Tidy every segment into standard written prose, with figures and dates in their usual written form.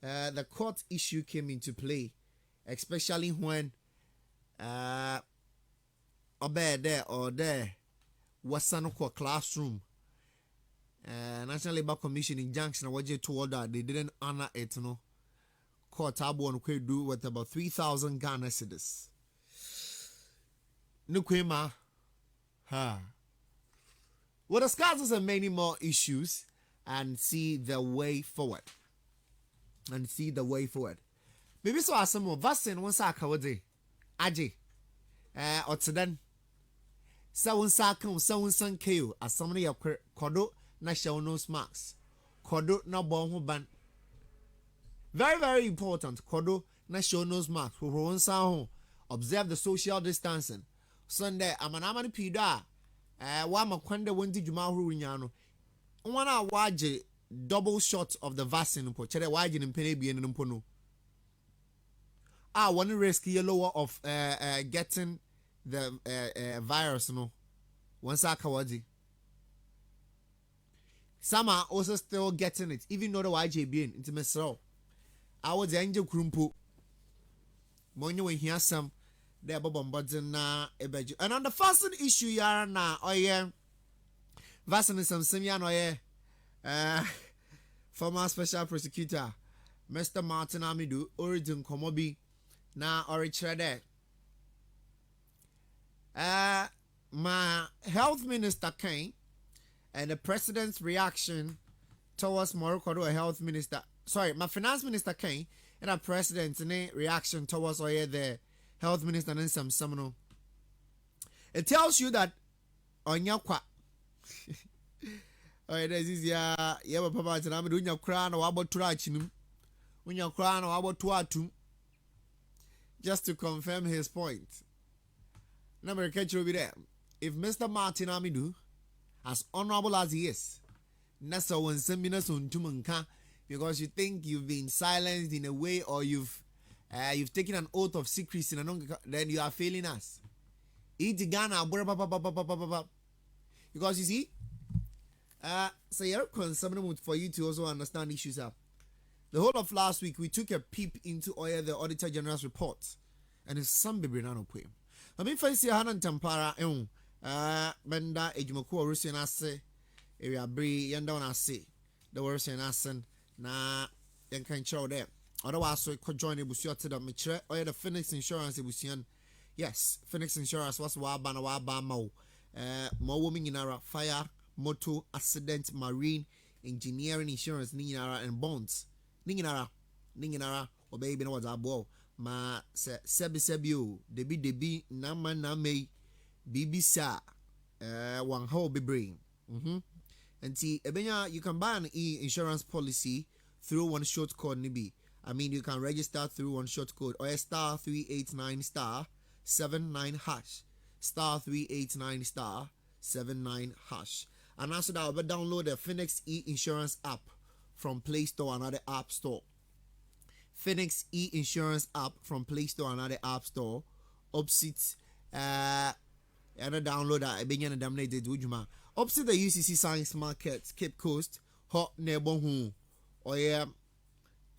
the court issue came into play, especially when there or there was some classroom. National Labour Commission injunction waje to order they didn't honor it. No court abu could do with about 3,000 Ghana cedis. Nukwema, we'll discuss this and many more issues and see the way forward. Maybe so as some more vaccine one sack away. Aji, or to then. Someone sack on someone son KO as somebody of Kodo national nose marks. Kodo na bon ban. Very, very important. Kodo national nose marks. Who won't sound observe the social distancing. Sunday, I'm an amani pida. Wama kwende wendi jumahu rinyano. Wana waje double shot of the vaccine. Chere waje nimpene bien nimpono. One risk lower of getting the virus. No, once I kawaji. Some are also still getting it, even though the YJ being into myself. I was the angel krumpo. Money when hear some. There bombarding na ebeju. And on the first issue yara na oye vaccine some simian oye former special prosecutor Mr. Martin Amidu origin komobi na orichede my health minister came and the president's reaction towards Morocco a health minister my finance minister came and a president's reaction towards oye the health minister and some seminal. It tells you that on your qua. Oh, this is ya papa and I'm doing your crown or about to write him. When your crown or about to add to just to confirm his point. Number catch will be there. If Mr. Martin Amidu, as honorable as he is, Nasa one seminars on Tumunka, because you think you've been silenced in a way or you've taken an oath of secrecy and then you are failing us. Because you see, so you're concerned for you to also understand issues up. The whole of last week we took a peep into the Auditor General's report, and it's some baby nano poem. I mean, first year Hanan Tampara, Benda Ejimoku Russian Asse, area Bree, Yandan Asse, the Russian Assen, na Yankan Chow there. Otherwise, so could join a busio to the mature or the Phoenix Insurance Busian. Yes, Phoenix Insurance was Wabana Wabamo. More women in our fire, motor, accident, marine, engineering, insurance, Ninara, and bonds. Ninara, or baby, no was our ball. Ma Sebio, Debi, Nama Name, Bibi Sa, one whole be brain. And see, Ebenya, you can buy an insurance policy through one short code, Nibi. I mean, you can register through one short code or star 389 star 79 hash star 389 star 79 hash. And also that, I'll download the Phoenix e-insurance app from Play Store and other App Store. Phoenix e-insurance app from Play Store and other App Store. Opposite, and a download that I begin to dominate the Dujuma. Opposite the UCC Science Market, Cape Coast, hot neighborhood, or yeah.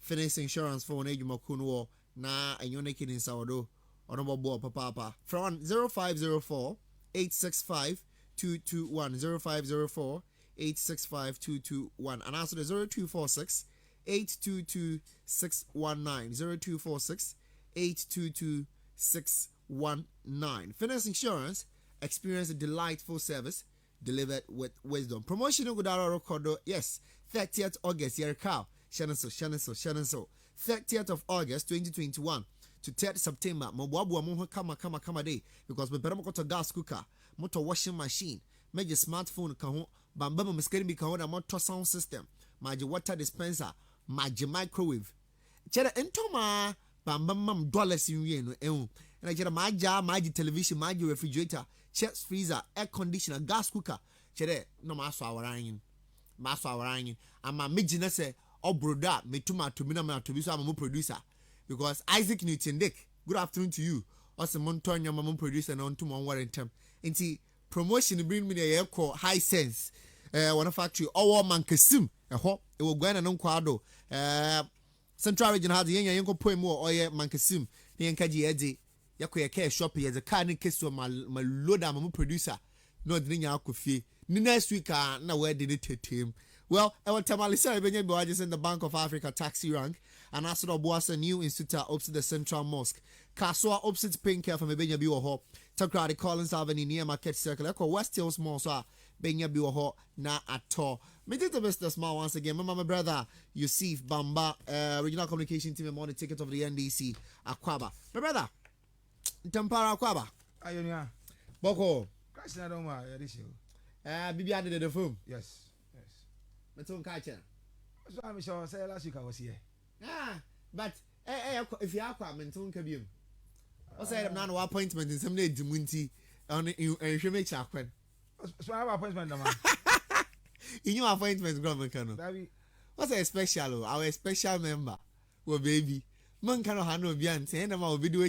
Phoenix Insurance for Neju Makunwo na enyone kidin sawdo onobo bo papa from 0504 865 221 0504 865 221 and also the 0246 822 619 0246 822 619. Phoenix Insurance, experience a delightful service delivered with wisdom. Promotion Gudaro Kodo, yes, 30th August, year cow. Shannon so. 30th of August 2021 to 3rd September. Mo kama day because we better go to gas cooker, motor washing machine, major smartphone kaho, bamba miskeri bi kaho da motor sound system, major water dispenser, major microwave. Chere entoma bamba mam dollars in yen no and chere major television, major refrigerator, chest freezer, air conditioner, gas cooker. Chere no maso awaranyin. Ama mejina say Obroda, Metuma to Minama to be some producer because Isaac Newton Dick, good afternoon to you. Also, Montoya, my producer, and on to my warranty. And see, promotion bring me the air call high sense. One factory, all man consume a hop, it will go and non quado. Central region has the yanko poem or mankasim, the yankaji edi, yakoya shop, as a car and kiss my load am producer, no dinya coffee. Next week, now where did it hit him? Well, I will tell my listener, I just in the Bank of Africa taxi rank, and I saw Boas a new institute opposite the Central Mosque. Kastle opposite Pink Care from a Benya Biwa Takradi Collins Avenue near Market Circle, Echo West Hills Mall, so Benya Biwa na at all. Me did the best small once again. My brother, Yusuf Bamba, regional communication team, on the ticket of the NDC, Akwaba. My brother, Tampara Akwaba. Ayonia. Boko. Christ, I don't know. Bibi added the film. Yes. That's on catcher. So I'm sure say last week I was here. But if you are coming to Kabim, I said I'm not appointment in some day to Munti on you make Chakwen. So I have appointment, man. In your appointment, Government Colonel. What's a special, our special member? Well, baby, man cannot handle beyond 10 of our video.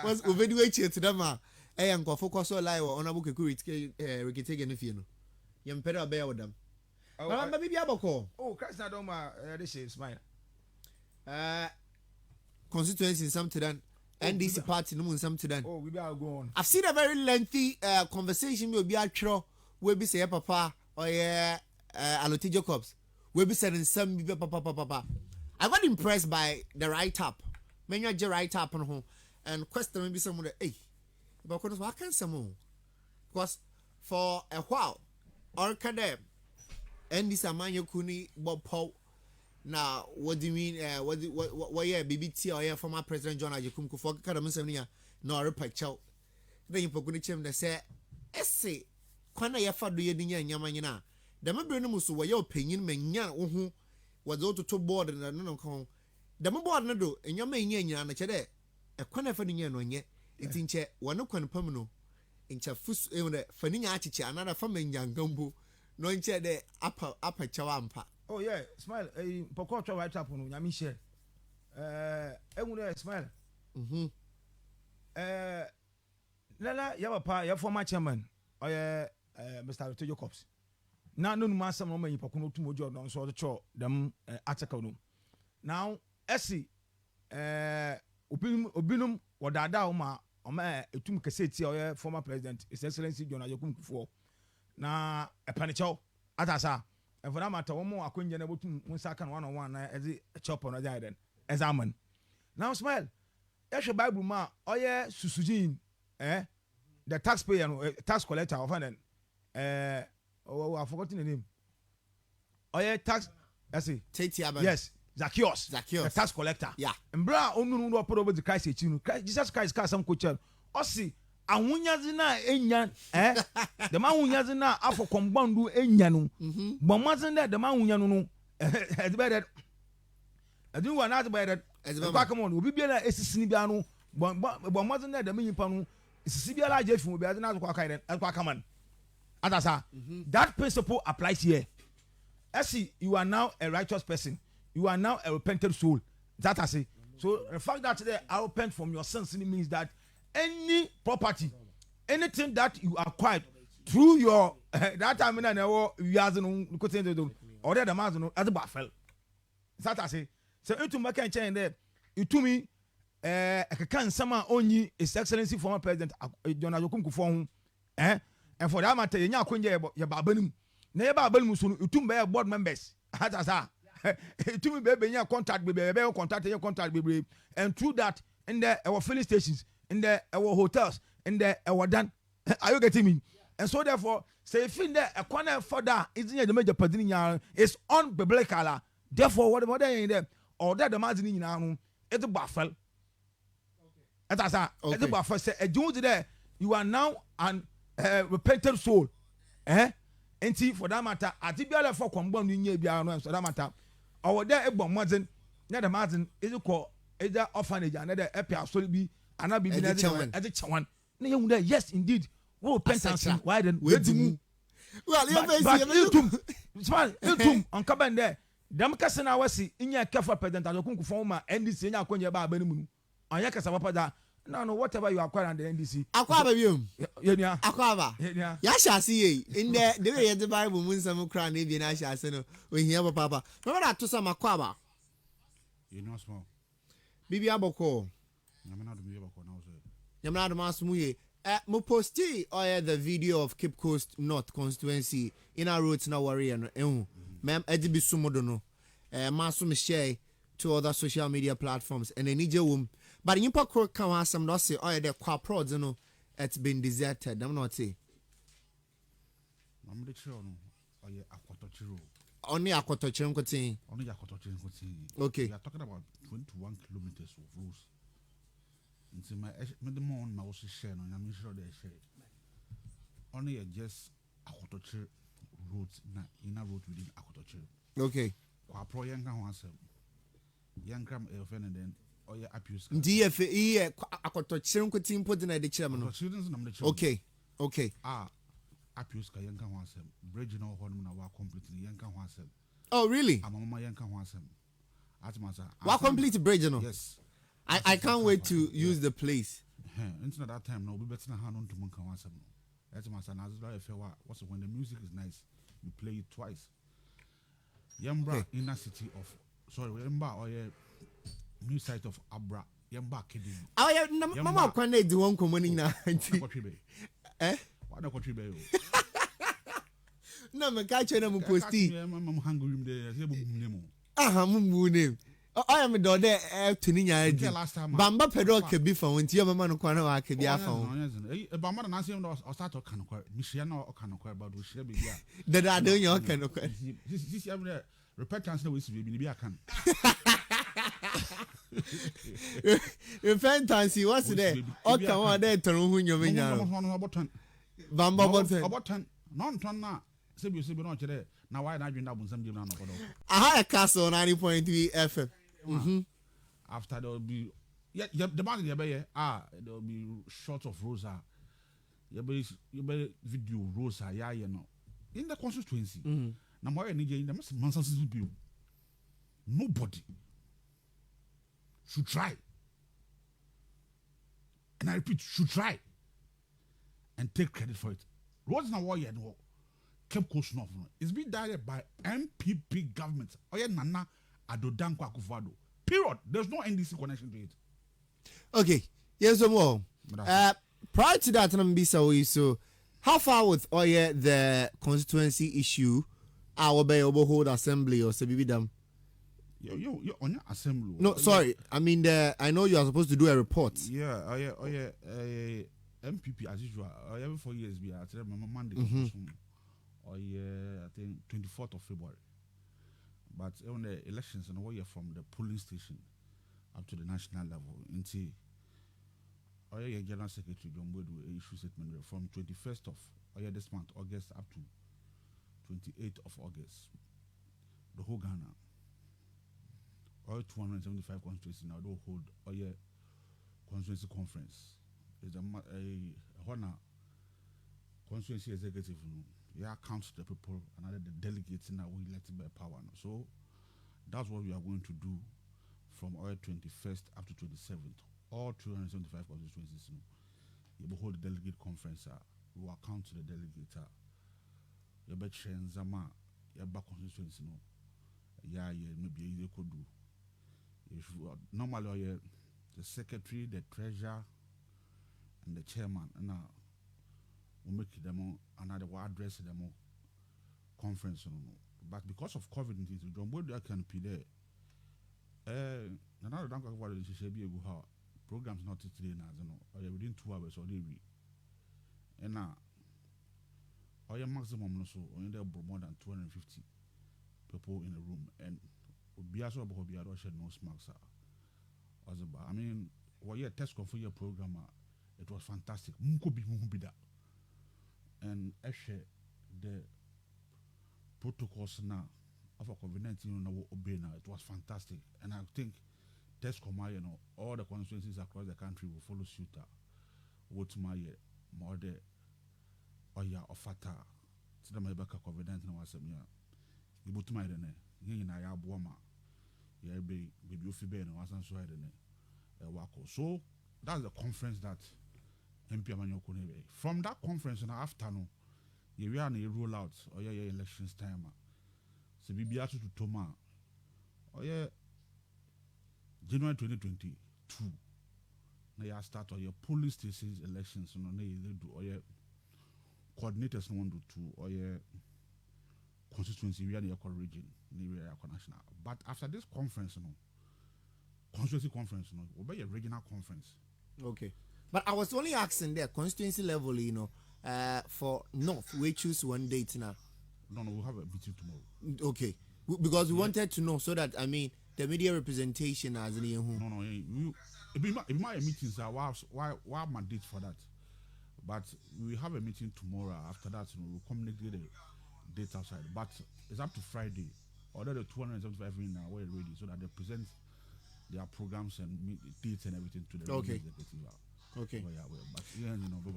What's video to them? I am going to focus on live on a book. We can take any fear. Young Pedro bear with them. Maybe I will call. Oh, Christ, I don't know. This is mine. Constituency in some to them. NDC party no some to them. Oh, we better go on. I've seen a very lengthy conversation with Biatro, where we say papa or Alote Jacobs. Where we said in some papa. I got impressed by the write-up. Many of the write-up on home and question maybe someone hey, but what can someone? Because for a while, or kadem, NDC Amanyo Kuni Bob Paul. Now, what do you mean? What yeah, BBT or yeah, former President John Ajakum for Kadamusania, nor a picture. Then you put him that say, essay, Kwana Yafa do you in Yamanina? The member knows what your opinion may yan was all to board and no con. The mobile no do, and your main yan and a chede. A Kwana for the yan on ye, it's in chair, one no quan permano. In Chafus, Fanning Archicha, another family young gumbo, no in chair the upper chawampa. Oh yeah, smile. Poko try right up on Yami share. Smile. Lala Yawapa, your former chairman, or Mr. Jacobs. Now no master no man Pokuno to Mojo on so the cho them article. Now Essie Obinum or Dada Oma Etum Cassette or former president, His Excellency John Ajokum for na a panicho atasa. And for that matter, one more I couldn't get able to second 1-on-1 as a chop on a giant as Amen. Now smile. That's your Bible ma. Oh yeah, Susujin, the taxpayer, tax collector of an I've forgotten the name. Oh yeah, tax. That's it. Yes, Zacchaeus, the tax collector. Yeah. And bra, only no put over the Christ. Jesus Christ, some coach. Ossi. Awunyazina enya the man wunyazina afọ kombandu enya no bomazin the man wunyanu no better adu wa not better back on obi bia na esisini bia no bomazin the man yipa no esisi bia la jefu obi azina akwa kai akwa kaman atasa that principle applies here. See, you are now a righteous person, you are now a repentant soul. That I say. So the fact that today I repent from your sins means that any property, anything that you acquired through your that time in you as no or the man no as a baffle. That I say. So into make a change there. You to me, can someone only His Excellency former President John Ajokum Kufon, and for that matter, you know, your babanum. Never babanum soon. You to board members. Hatasa. To me, baby, your contact, baby, contact your contact, baby, and through that, in the our filling stations. In the our hotels, in the our done. Are you getting me? And so therefore, say if in there a corner further isn't the major padrinya is unbiblical. Therefore, whatever they in there or that the margin in now it's a buffel. That's it's a buffel. Say a Jew there, you are now an repentant soul. And see for that matter, I think the for combine in ye biano so that matter. Our there a bomb margin, not the margin is called either orphanage, another epi absolutely. And I'll be as a chawan. Yes, indeed. Oh, repentance. Why then? Well, you too. On Caban there. Damcasan, I was see in your careful president. I don't form and this in your conya bar Benum. On Yakasa, no, whatever you acquire on the NDC. Aquaba, you. Aquaba. Yasha see in the way the Bible wins some crown, maybe I shall say, we hear papa. Remember that to some Aquaba. You know small. Bibi aboko. I'm not doing about now. Yamna de masumuye. Mo posti the video of Cape Coast North constituency in our roads na warrior no. Mem edibi sumodo no. Maso me share to other social media platforms and any wom. But you pa crook kan asem no say the kwa prods no it's been deserted. I'm not say. I'm the children. Aquatochiro. Only Aquatochiro Kotin. Only Aquatochiro. Okay. We are talking about 21 kilometers of roads. Into my morning, I was sharing, and I'm sure they share. Only just Aquatochiro roads, inner road within Aquatochiro. Okay. Quapro Yanka was young cram and then abuse. DFE Aquatochiro Kotin put in the chairman. Okay. Okay. Apiuska yanka wasem bridge no honum na wa completely yanka wasem. Oh really? Amama yanka wasem. Atmasa. Wa complete bridge no? Yes. I can't wait to use the place. Into that time no we better na hand on to monka wasem. Atmasa na zura efe wa what's when the music is nice you play it twice. Yamba inner city of Yamba or new site of Abra Yamba Kedi. Oh yeah, mama kwane di won komoni na. Eh? What country be? No, me catch na mu posti. I'm hungry there. Aha, mu name. I am do there to ni nya adi. Bamba pedo ke bi fa won ti ya mama no kwana wa ke bi afa won. Bamba na say no start to kan ko. Mi share no kan ko about we share be ya. Da don yo kan ko. This every repentance we be bi akan. Repentance what's there? O kan wa there ton hu nyome nya. Bamba button. Non na. Sebi no chere. Na why na dwinda bunsam dem na no kodo. Aha Kastle 90.3 FM. After there will be the band there be there will be short of Rosa. You be video Rosa you know. In the constituency. Na mo any in the nonsense people. Nobody should try. And I repeat, should try and take credit for it. Roads na war no Cape Coast North. It's been directed by MPP government. Oye Nana Adodanko Akufo-Addo. Period. There's no NDC connection to it. Okay. Yes, more. Prior to that, so how far with the constituency issue? Our bay hold assembly or Sebibidam? You're on your assembly. No, sorry. I mean, I know you are supposed to do a report. Yeah. MPP as usual. Every 4 years, we are Monday. I think 24th of February. But on the elections and away from the polling station up to the national level, into General Secretary John Boyd issue statement from 21st of this month, August, up to 28th of August. The whole Ghana, all 275 constituencies now don't hold constituency conference. It's a honor constituency executive. Count the people and the delegates now we elected by power. So that's what we are going to do from our 21st up to 27th. All 275 constituencies. You will hold the delegate conference. We will count the delegates. You bet Shenzama, your back constituency. Maybe you could do. Normally, the secretary, the treasurer, and the chairman, and we make them another will address them conference. But because of COVID-19, John Boyd can be there. Another don't talk about it. Should be a good programs not today now. Or within 2 hours or day. And now, or your maximum so only there more than 250 people in a room, and would be also about be a Russian no smacks. I mean, what your test for your program, it was fantastic. Mukubi. And actually, the protocols now of a COVID-19 obey now. It was fantastic, and I think Tescom, all the constituencies across the country will follow suit. What's my more the ofata? To the Mabaka COVID-19 was a mere. You put my name. You know, I have woman. Yeah, baby, you feel better. Wasn't so so that's the conference that MP Amanyokunebe. From that conference in the afternoon, you are a roll out or elections time. So we be to Toma. January 2022. Now you start or your polling stations elections, you know, they do or your coordinators no one do two or your constituency we are your region, we are national. But after this conference, you know, constituency conference, you know, will be a regional conference. Okay. But I was only asking there, constituency level, you know, for North, we choose one date now. No, we'll have a meeting tomorrow. Okay. Because we wanted to know so that, I mean, the media representation as in No, it might meetings are why mandate for that. But we have a meeting tomorrow. After that, you know, we'll communicate the date outside. But it's up to Friday. Order the 275 in we're ready so that they present their programs and dates and everything to the executive. Okay. But yeah, you know, go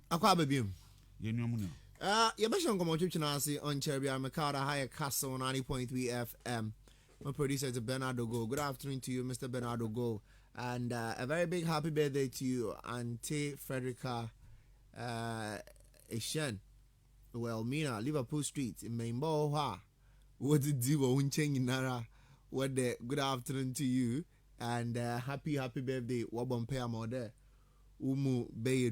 Akwa baby. Yeah, mentioned come on Cherry Makara Higher Kastle 90.3 FM. My producer is Bernardo Go. Good afternoon to you, Mr. Bernardo Go. And a very big happy birthday to you, Auntie Frederica Eshen. Well, Mina, Liverpool Street in Maimbo. What did you want in Nara? What the good afternoon to you and happy birthday. Wabon pay more there. Umu be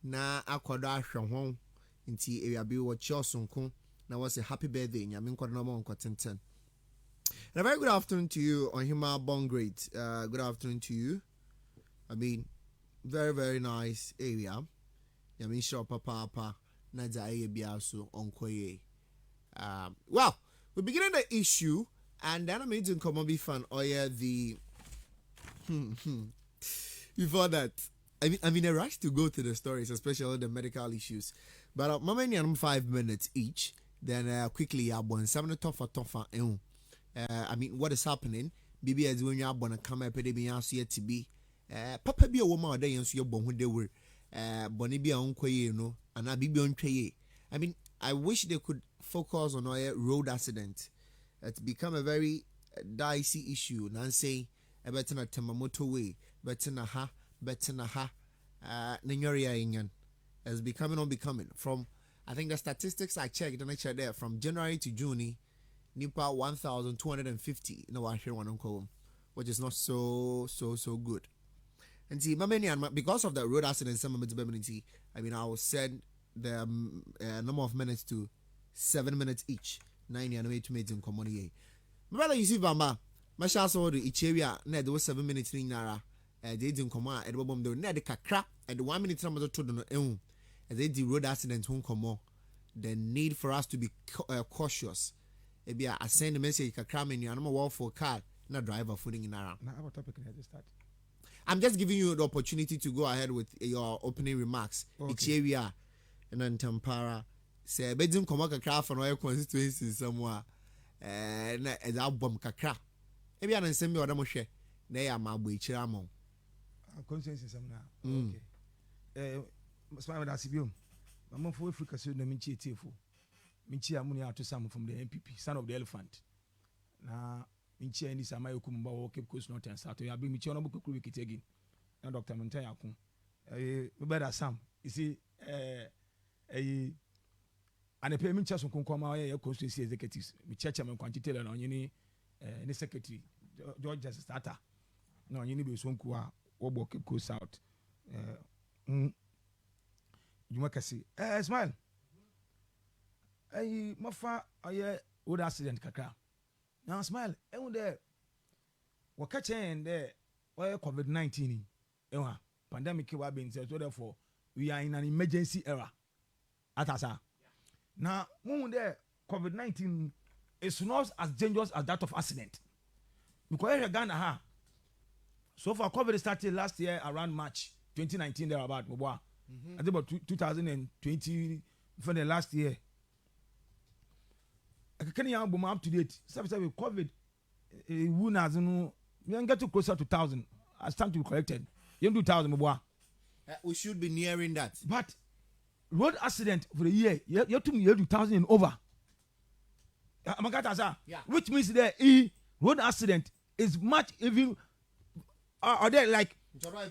na akwada hwehon nti ewiabe wo chiosonko na was a happy birthday nyame nkwada no mo nkotenten. And a very good afternoon to you on Hima Bongreat. Good afternoon to you. I mean, very, very nice area. I mean, sure, papa, Naja Biaso, Onkoye. Well, we're beginning the issue, and then I'm going to be fun. Oh, yeah, the. Before that, I'm in a rush to go to the stories, especially the medical issues. But Mama, 5 minutes each. Then quickly, I want some tougher. I mean, what is happening? Bibi as when you're born a camera, to be Papa be a woman, or day, and so you're born when they were Bonibia on Quay, no, and I be on Quay. I mean, I wish they could focus on a road accident. It's become a very dicey issue. Nancy, a better na Tamamoto way, better na ha, Ninyoria Inyan is becoming from, I think the statistics I checked, and I checked there from January to June. Nipa 1,250 no I hear one uncle, which is not so good. And see, because of the road accident, I mean, I will send the number of minutes to 7 minutes each. 9 years to make in common. Brother, you see, Bamba, my chance or the Icheria, Ned was 7 minutes in Nara, they didn't come out at the bomb, the Ned crap at the 1 minute number to the as they did road accident won't come more. The need for us to be cautious. I send a message kakram in your wall for car, not driver footing in around. Now, what topic can I just start? I'm just giving you the opportunity to go ahead with your opening remarks. Okay. It's area and then Tampara say bedroom come out kakra for no constituency somewhere. As album kakra. Maybe I don't send me what I'm share. They are my boy Chiramo. Constituency some now. Okay. Smile with Asibium. I'm on for Africa, so the Minchi Tifu. Minchi Amunia to some from the MPP, son of the elephant. Now, Minchi and this Amayo Kumba or Cape Coast North and South. You have been Michon book again. Now, Dr. Montayakun. Better Sam. You see, and a payment just on Kunkoma, constituency executives. We church and quantity on any secretary, George as a starter. No, you need to be Sunkua or Cape Coast South. You make see. Smile. Mafa road accident kakra. Now smile. There. What catch in there? COVID-19. Pandemic was being said. So therefore, we are in an emergency era. Atasa. Now, when there COVID-19 is not as dangerous as that of accident. Because Ghana so far COVID started last year around March 2019 there about I think about 2020 for the last year. I can't even up to date. With COVID, we get too closer to 1,000. I stand to be corrected. You do 1,000, we should be nearing that. But road accident for the year, you have to 1,000 and over. Yeah. Which means that road accident is much even. Are there like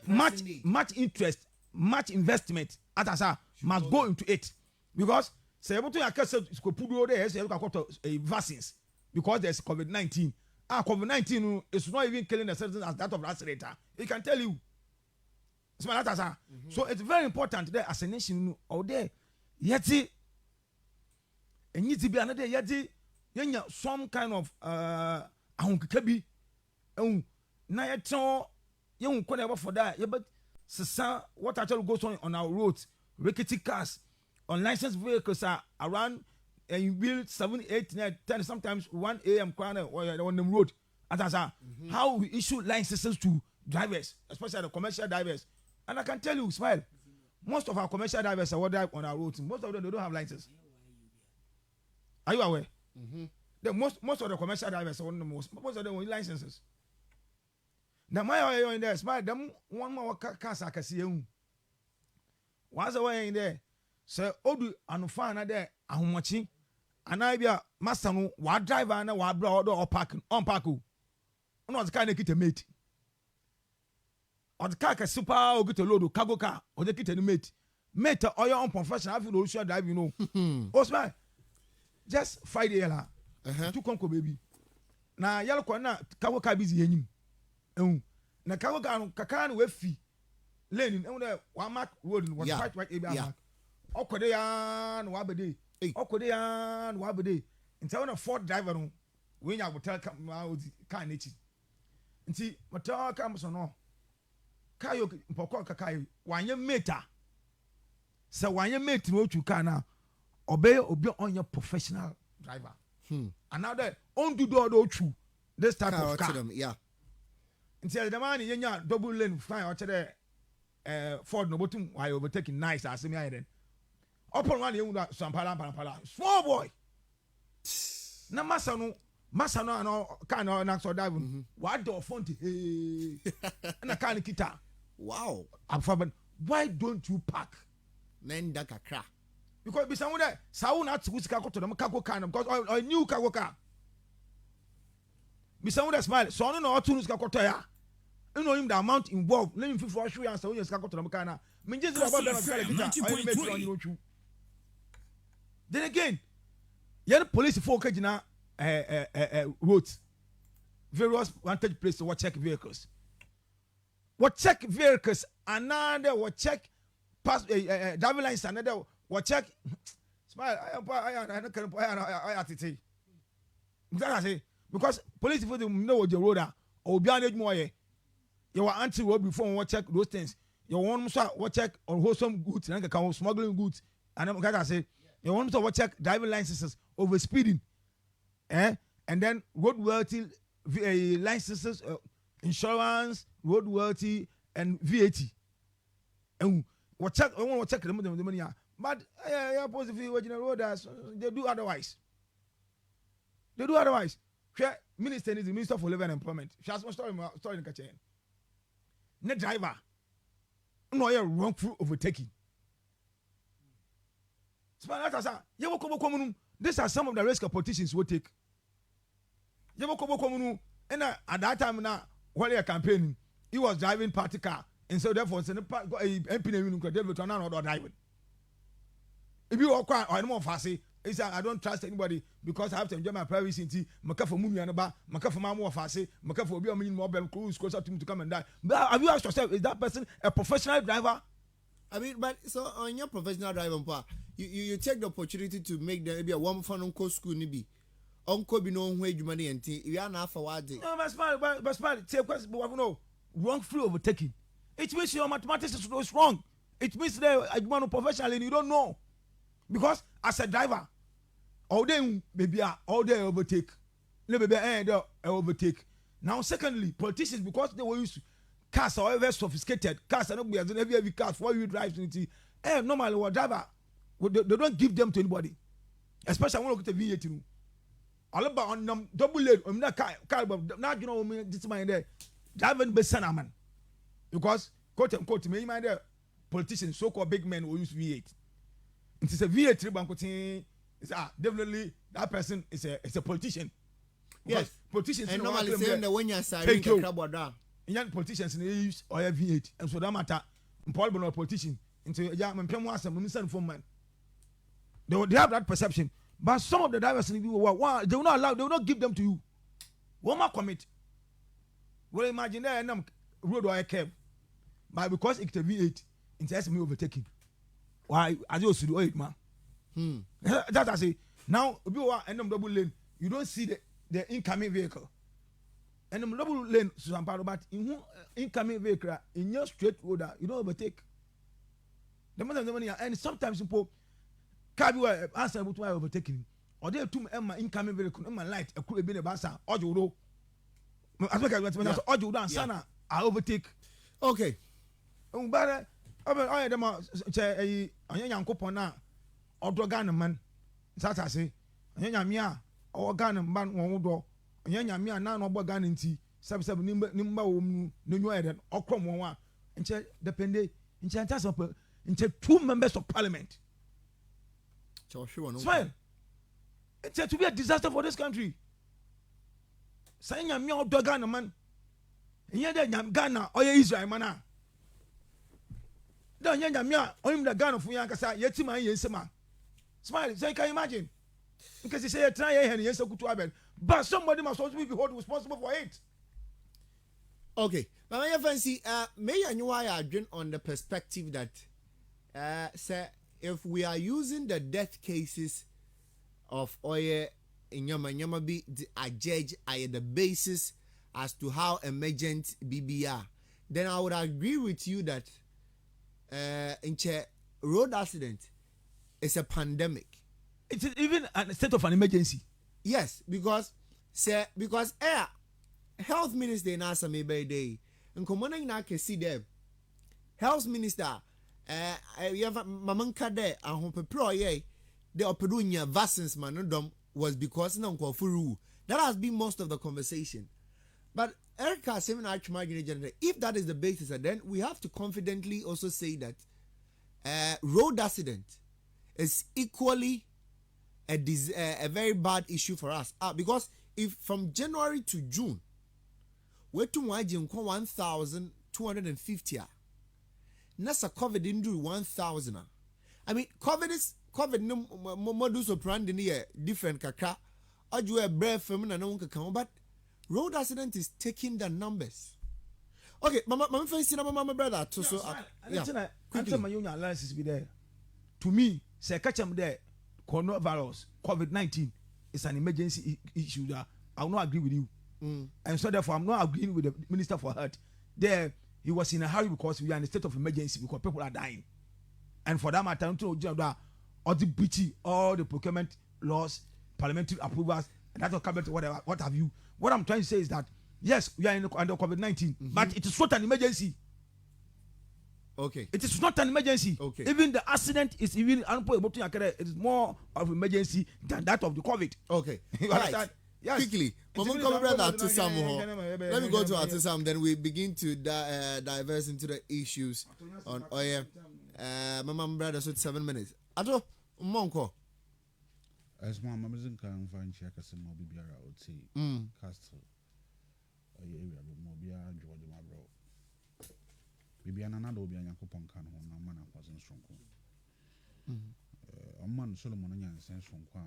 much interest, much investment? Must go into it because say able to vaccines because there's COVID-19 COVID-19 is not even killing the citizens as that of accelerator. He can tell you. So it's very important that as a nation out there, yeti, and yeti be another yeti, yenya some kind of ahunkabi, na yeto, you couldn't ever for that. Yeah, but what actually goes on our roads, rickety cars, unlicensed vehicles are around, and you build 7, 8, 9, 10, sometimes 1 a.m. corner on the road. As how we issue licenses to drivers, especially the commercial drivers. And I can tell you, Smile, most of our commercial drivers are drive on our roads. Most of them they don't have licenses. Are you aware? The most of the commercial drivers are most of them with licenses. Now my way in there, Smile, them one more cars I can see you. What's the way in there? So Odu Anufana there, Ahumachi, and I be a master no what driver and what brother or parking on parku. No, the kind of get a mate. Or the car can super or get a load of cargo car or the kit and mate. Mate or your own professional, I feel no sure drive, you know. Oh, smile. Just Friday, to conquer baby. Now, yellow corner, cargo car busy in you. Na cargo car, Kakan with fee. Lane, and one mark road was right, Abraham. Okodean, Wabade, Okodean, Wabade. In town of Ford driver, when I would tell car nature. And see, what comes on all. Kayo poko kakai wanye meta so wanye mate no tu kana obey on your professional driver another on do true this type of car them, yeah until the man yenya double lane fine or the Ford no botum why overtaking nice as me then upon one you some pala small boy na masano no kind of na so dive what do fonti na kan kita. Wow. Why don't you park? Nenda kakra. Because be someone there, Sauna to Wisconsin to the cargo car because I knew cargo car. Be someone that smile, so I know to Wisconsin. You know him the amount involved. Let me for sure and so you to the Macana. Mean just about that. Then again, you're the police focus now roads. Various vantage places to watch check vehicles. What check vehicles, another what check pass driving lines, another what check. Smile, I say because police people know what the road are or be on more. You were anti road before what check those things. You want to what check on wholesome goods and can smuggling goods. And I'm say you want to what check driving licenses over speeding, and then road wealthy licenses. Insurance, road royalty, and VAT. And what check? I want to check the money. But I suppose if you were in a road, they do otherwise. They do otherwise. Minister is the Minister for Labor and Employment. She has one story in the chain. No driver. No, you're wrongful overtaking. These are some of the risks politicians will take. And at that time now. While you're campaigning, he was driving party car, and so therefore, send a driving. If you walk I know fussy, is I don't trust anybody because I have to enjoy my privacy. Maka for movie and about Maka for my more fussy, Maka for be a mean mobile cruise closer to him to come and die. But have you asked yourself, is that person a professional driver? I mean, but so on your professional driving part, you take the opportunity to make them maybe a one fun uncle school nibi. Uncle be no wage money and tea. You are not for what day. No, but smile. Take question, but no wrongful overtaking. It means your mathematics is wrong. It means that you want to professional and you don't know because as a driver, all day maybe all day overtake. No baby, they overtake. Now, secondly, politicians because they were used to cars are very sophisticated. Cars are not be as heavy cars for you drive into. Normally, what driver they don't give them to anybody, especially when you look at the V8. All about on them double leg. I'm not car. Now you know me. This man there driving best man because quote unquote me mind there politicians so-called big men will use V8. It is a V8 tribankoting. It's definitely that person is a politician. Yes, politicians. And normally saying that when you're signing the crab or down, young politicians they use or V8, and so that matter. Important no politician into young man. Man. They have that perception. But some of the drivers they will not allow, they will not give them to you. Woma commit. Well, imagine there and road or curve. But because it's a V8, it has me overtaking. Why? I just do it, man. That I say. Now, if you are in double lane, you don't see the incoming vehicle. And the double lane, but in incoming vehicle, in your straight road, you don't overtake. The money, and sometimes people can't be answer to why overtaking. Or they two incoming vehicle, my light, a could be a bassa, or you know. As I was or you done, sana, I overtake. Okay. But I am a young couple now, or Dogan man. That I say, Yamia, or Ghana man won't do. Yamia, none of Bogan in tea, sub nimba, no Eden, or Crom one, and check the pende, in Chantas of in 2 members of parliament. Smile. It's to be a disaster for this country. Saying a mere Dogan man. And yet, Ghana or Israel, mana. Don't Yamia, or him the Ghana for Yankasa, yet to my Yesema. Smile, say, can you imagine? Because he said, try and yes, but somebody must also be held responsible for it. Okay, but my fancy, may I know I agree on the perspective that, sir, if we are using the death cases of oil in Yama be a judge at the basis as to how emergent BBR, then I would agree with you that in road accident is a pandemic. It is even a state of an emergency. Yes, because health minister in Asame by day and commanding na can see them. Health minister you have mamanka there and hope pro ye the operunya vaccines manodom was because no furu. That has been most of the conversation. But Erica saying if that is the basis, then we have to confidently also say that road accident is equally a very bad issue for us. Because if from January to June, we're to 1,250. Nasa COVID injury 1,000. I mean, COVID no modus operandi here different kaka. Or you a brave feminine no one, but road accident is taking the numbers. Okay, mama facing my brother to so yeah. Quickly, my analysis be there. To me, say catch them there. Coronavirus, COVID-19 is an emergency issue that I will not agree with you. And so therefore I'm not agreeing with the Minister for Health. There he was in a hurry because we are in a state of emergency because people are dying. And for that matter, all the BT, all the procurement laws, parliamentary approvals, and that's cabinet, whatever, what have you. What I'm trying to say is that yes, we are under COVID-19, but it is not an emergency. Okay. It is not an emergency. Okay. Even the accident is even it is more of emergency than that of the COVID. Okay. You right. understand? Yes. Quickly. Let me go to Atisam, then we begin to diverse into the issues on oil. My mom brother so 7 minutes. Ato Monko. As my mom isn't can find check as a mobile I would say Kastle. Area mobile George my bro. Bibi another obi anyakopon kan ho na man akwasen sonko man Solomon anya nsen sonko a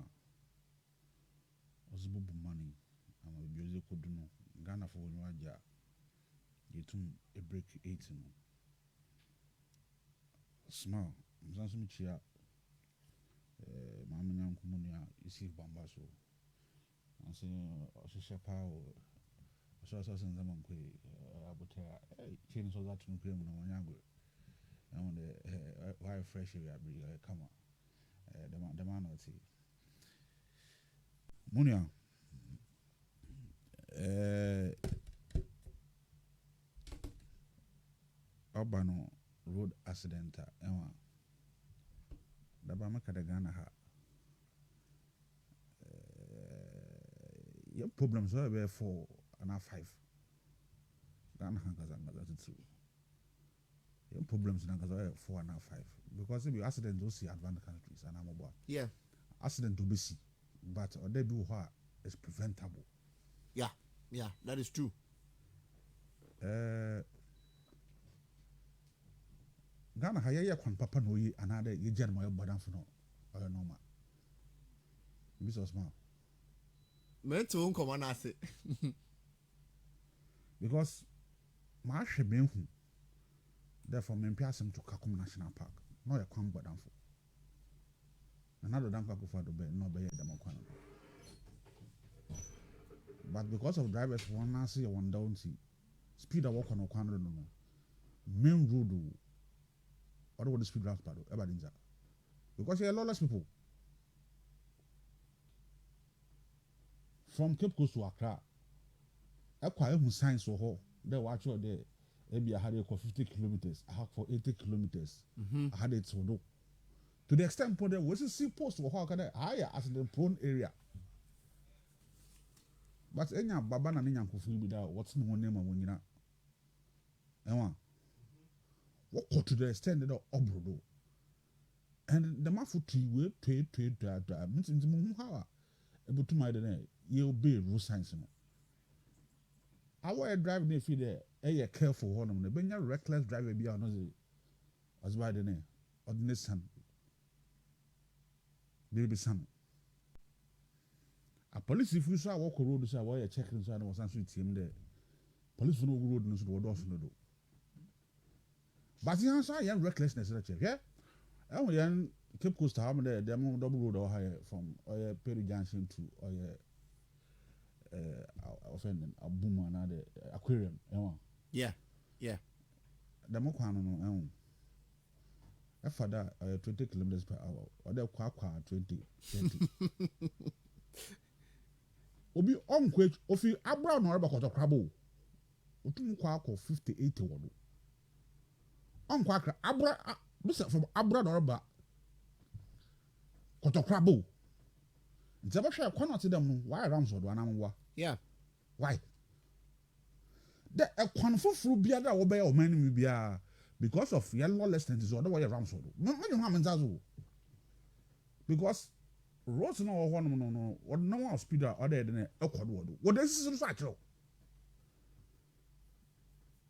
ozibubu money ama bibi oze koduno Ghana for onyo aja yetum a break 8 no small mzanso mi chia maame nyankomo ni a isi bamba so anse oshisha pawo so nzama nkwe abotera chain so that no cream no nyango and why fresh we are come on the man not munia Urbano road accident da ba maka da Ghana ha your problems are there for and 5 Ghana has 2 your problems na 4 and 5 because if you accident those see advanced countries and mobile accident to be see but or they do what is preventable. Yeah, that is true. Ghana haya kwan papa no yi another ye jerma yo badan for no or normal. Mrs. Ma. Me too come on ase. Because my shebe hu. Therefore, me mpiasem to Kakum National Park. No ya kwam bodamfo. Another damn for the bed, no be them kwan. But because of drivers one see one down see speed walk on kwan no. Main road or what the speed ramp pad ever danger. Because there are lawless people. From Cape Coast to Accra, I quite who signs so ho. They watch out there. Maybe I had it for 50 kilometers. I had for 80 kilometers. I had it so do. To the extent point there was a sea post or how can I higher as the prone area. But any baba na nyan kufu bi da what's no name of when you what to the extent that obrodo. And the mafuti will trade means in the moon how able to my day you'll be rule science. I were driving if you there, careful one of them. When you're reckless driver be another as by the name of the son. Baby son. A police if you saw walk a road, say why you checking so I was answering him there. Police for no road knows what does no do. But the answer I recklessness check, yeah? Oh, young Cape Coast how many there double road or higher from Perry Junction to offending a boom and aquarium. Yeah. The Mokano no. After that, 20 kilometers per hour, or they're quite 20. Obi on quick, of you abra no about a crabble. Utum quack of 50, 80 one. On quack, abra, listen from abra no about Cotocrabo. Zabasha cannot see them why Rams or Wanamwa. Yeah. Why? The a confirm fruit beer that obey or many be because of yellow lessons or the way Rams or no. Because roads no one or no one speeder other than a quad word. What this is factual.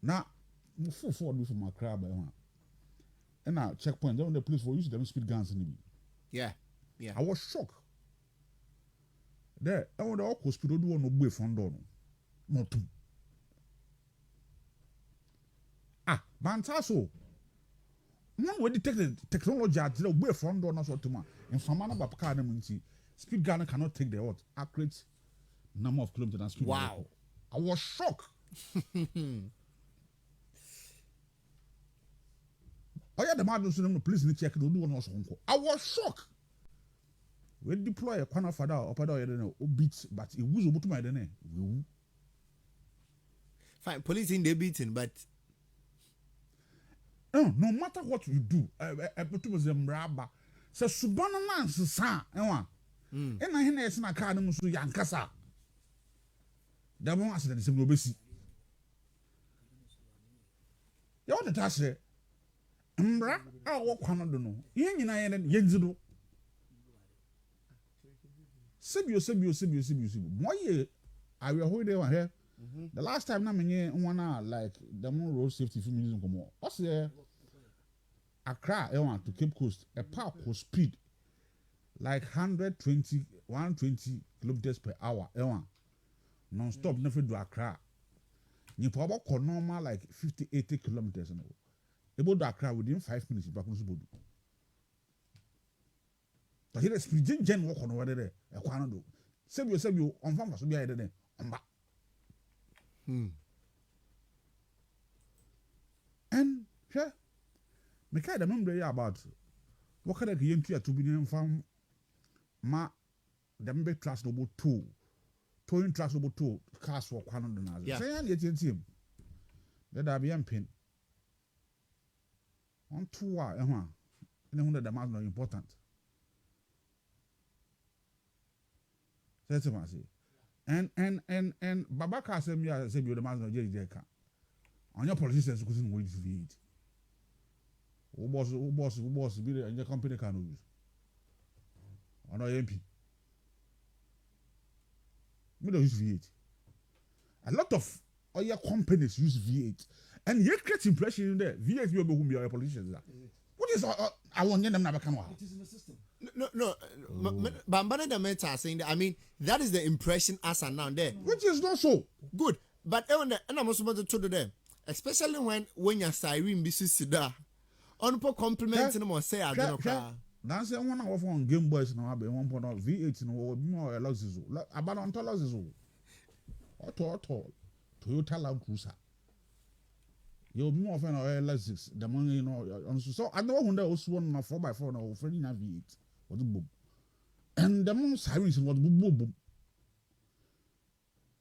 Now, full forward from my crab and now checkpoint down the police for use them speed guns in me. Yeah. I was shocked. There, I want the awkward speed do no way from door. Not two. Bantaso. One way detected technology at the way from door not so to man. In Famana Bapaka, speed gun cannot take the accurate number of kilometers and speed. Wow. I was shocked. Oh yeah, the man was the police in the check. Don't do one also. I was shocked. We deploy a corner father up at all beats, but it was about to my DNA. Fine, police in the beating, but no matter what you do, I put was a braba. So Subana Nance, sa, and I hear it's not card so Yankasa. The one accident is no busy. You want to touch it? Mbra, I walk on the no. Yen and Yenzido. Sebio. Why I will hold there here. The last time I mean one hour like the more road safety for me come on. What's there? Accra to Cape Coast, a park was speed like 120 kilometers per hour. Non-stop never do Accra. You probably normal like 50-80 kilometers an hour. About to Accra within 5 minutes back on the but here is speed gen walk on over there. A quanado. Sebio on farmers will be there. And here, me kind of remember about what kind of young to be from ma the member class number 2, towing class number 2, Kastle Quanon. Yeah. Say, and yet, team. Let I be pin on 2 hours, and the man not important. That's what I say. And Babaka said, "Me, I said, you're the man of Jerry. On your politicians, couldn't wait to eat. Who boss, be in your company can use. On our MP. We don't use V8. A lot of other companies use V8. And you create impression in there. V8 will be whom your politicians are. What is I want them never come out. it is in the system. No. Bambana the Meta are saying that. I mean, that is the impression as and now there. Which is not so. Good. But and I'm also about to them, especially when you're siren bisida. On po compliment no more say I don't know. Now say one hour on Game Boys now be 1.0 V8 no more losses. About on losses. Auto Toyota Land Cruiser. You'll be more of an losses. The money you know. So I know when there was one 4x4 now for V8 or the boom. And the most sirens was boom.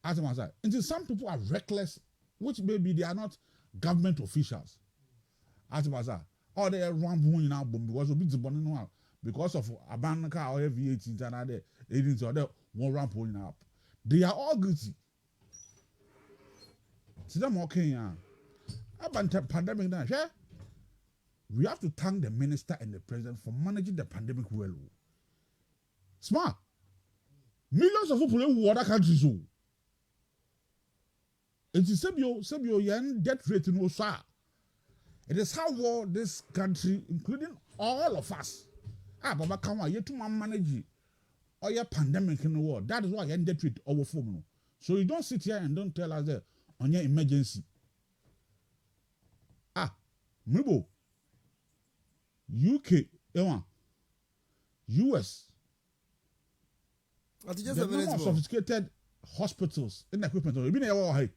As I said, until some people are reckless, which maybe they are not government officials. As I said, or they are rambling now because of bits of because of abandoned car or V8 and other agents or they won't rampling up. They are all guilty. See them okay, about pandemic now, yeah? We have to thank the minister and the president for managing the pandemic well. Smart. Millions of people in water countries. It is Sebio Yan debt rate no sir. It is how well this country, including all of us, Baba Kawa, yet to manage or your pandemic in the world. That is why you debt rate over phone. So you don't sit here and don't tell us that on your emergency. Mibo, UK, US. The number of sophisticated hospitals in equipment. You've been here.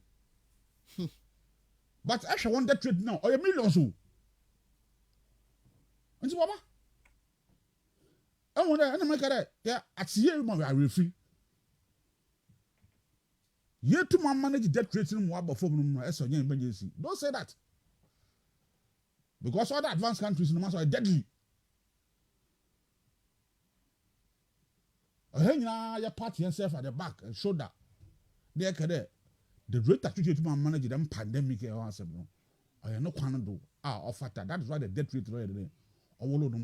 But actually, one debt rate now, or a million so. And so, Baba, I want to make it. Yeah, at the year, I will free. Year to manage debt rate in one before emergency. Don't say that. Because all the advanced countries in the mass are deadly. Your party yourself at the back and shoulder. There, the rate at which you manage them pandemic or something. I no can do. Or fatter. That is why the death rate right.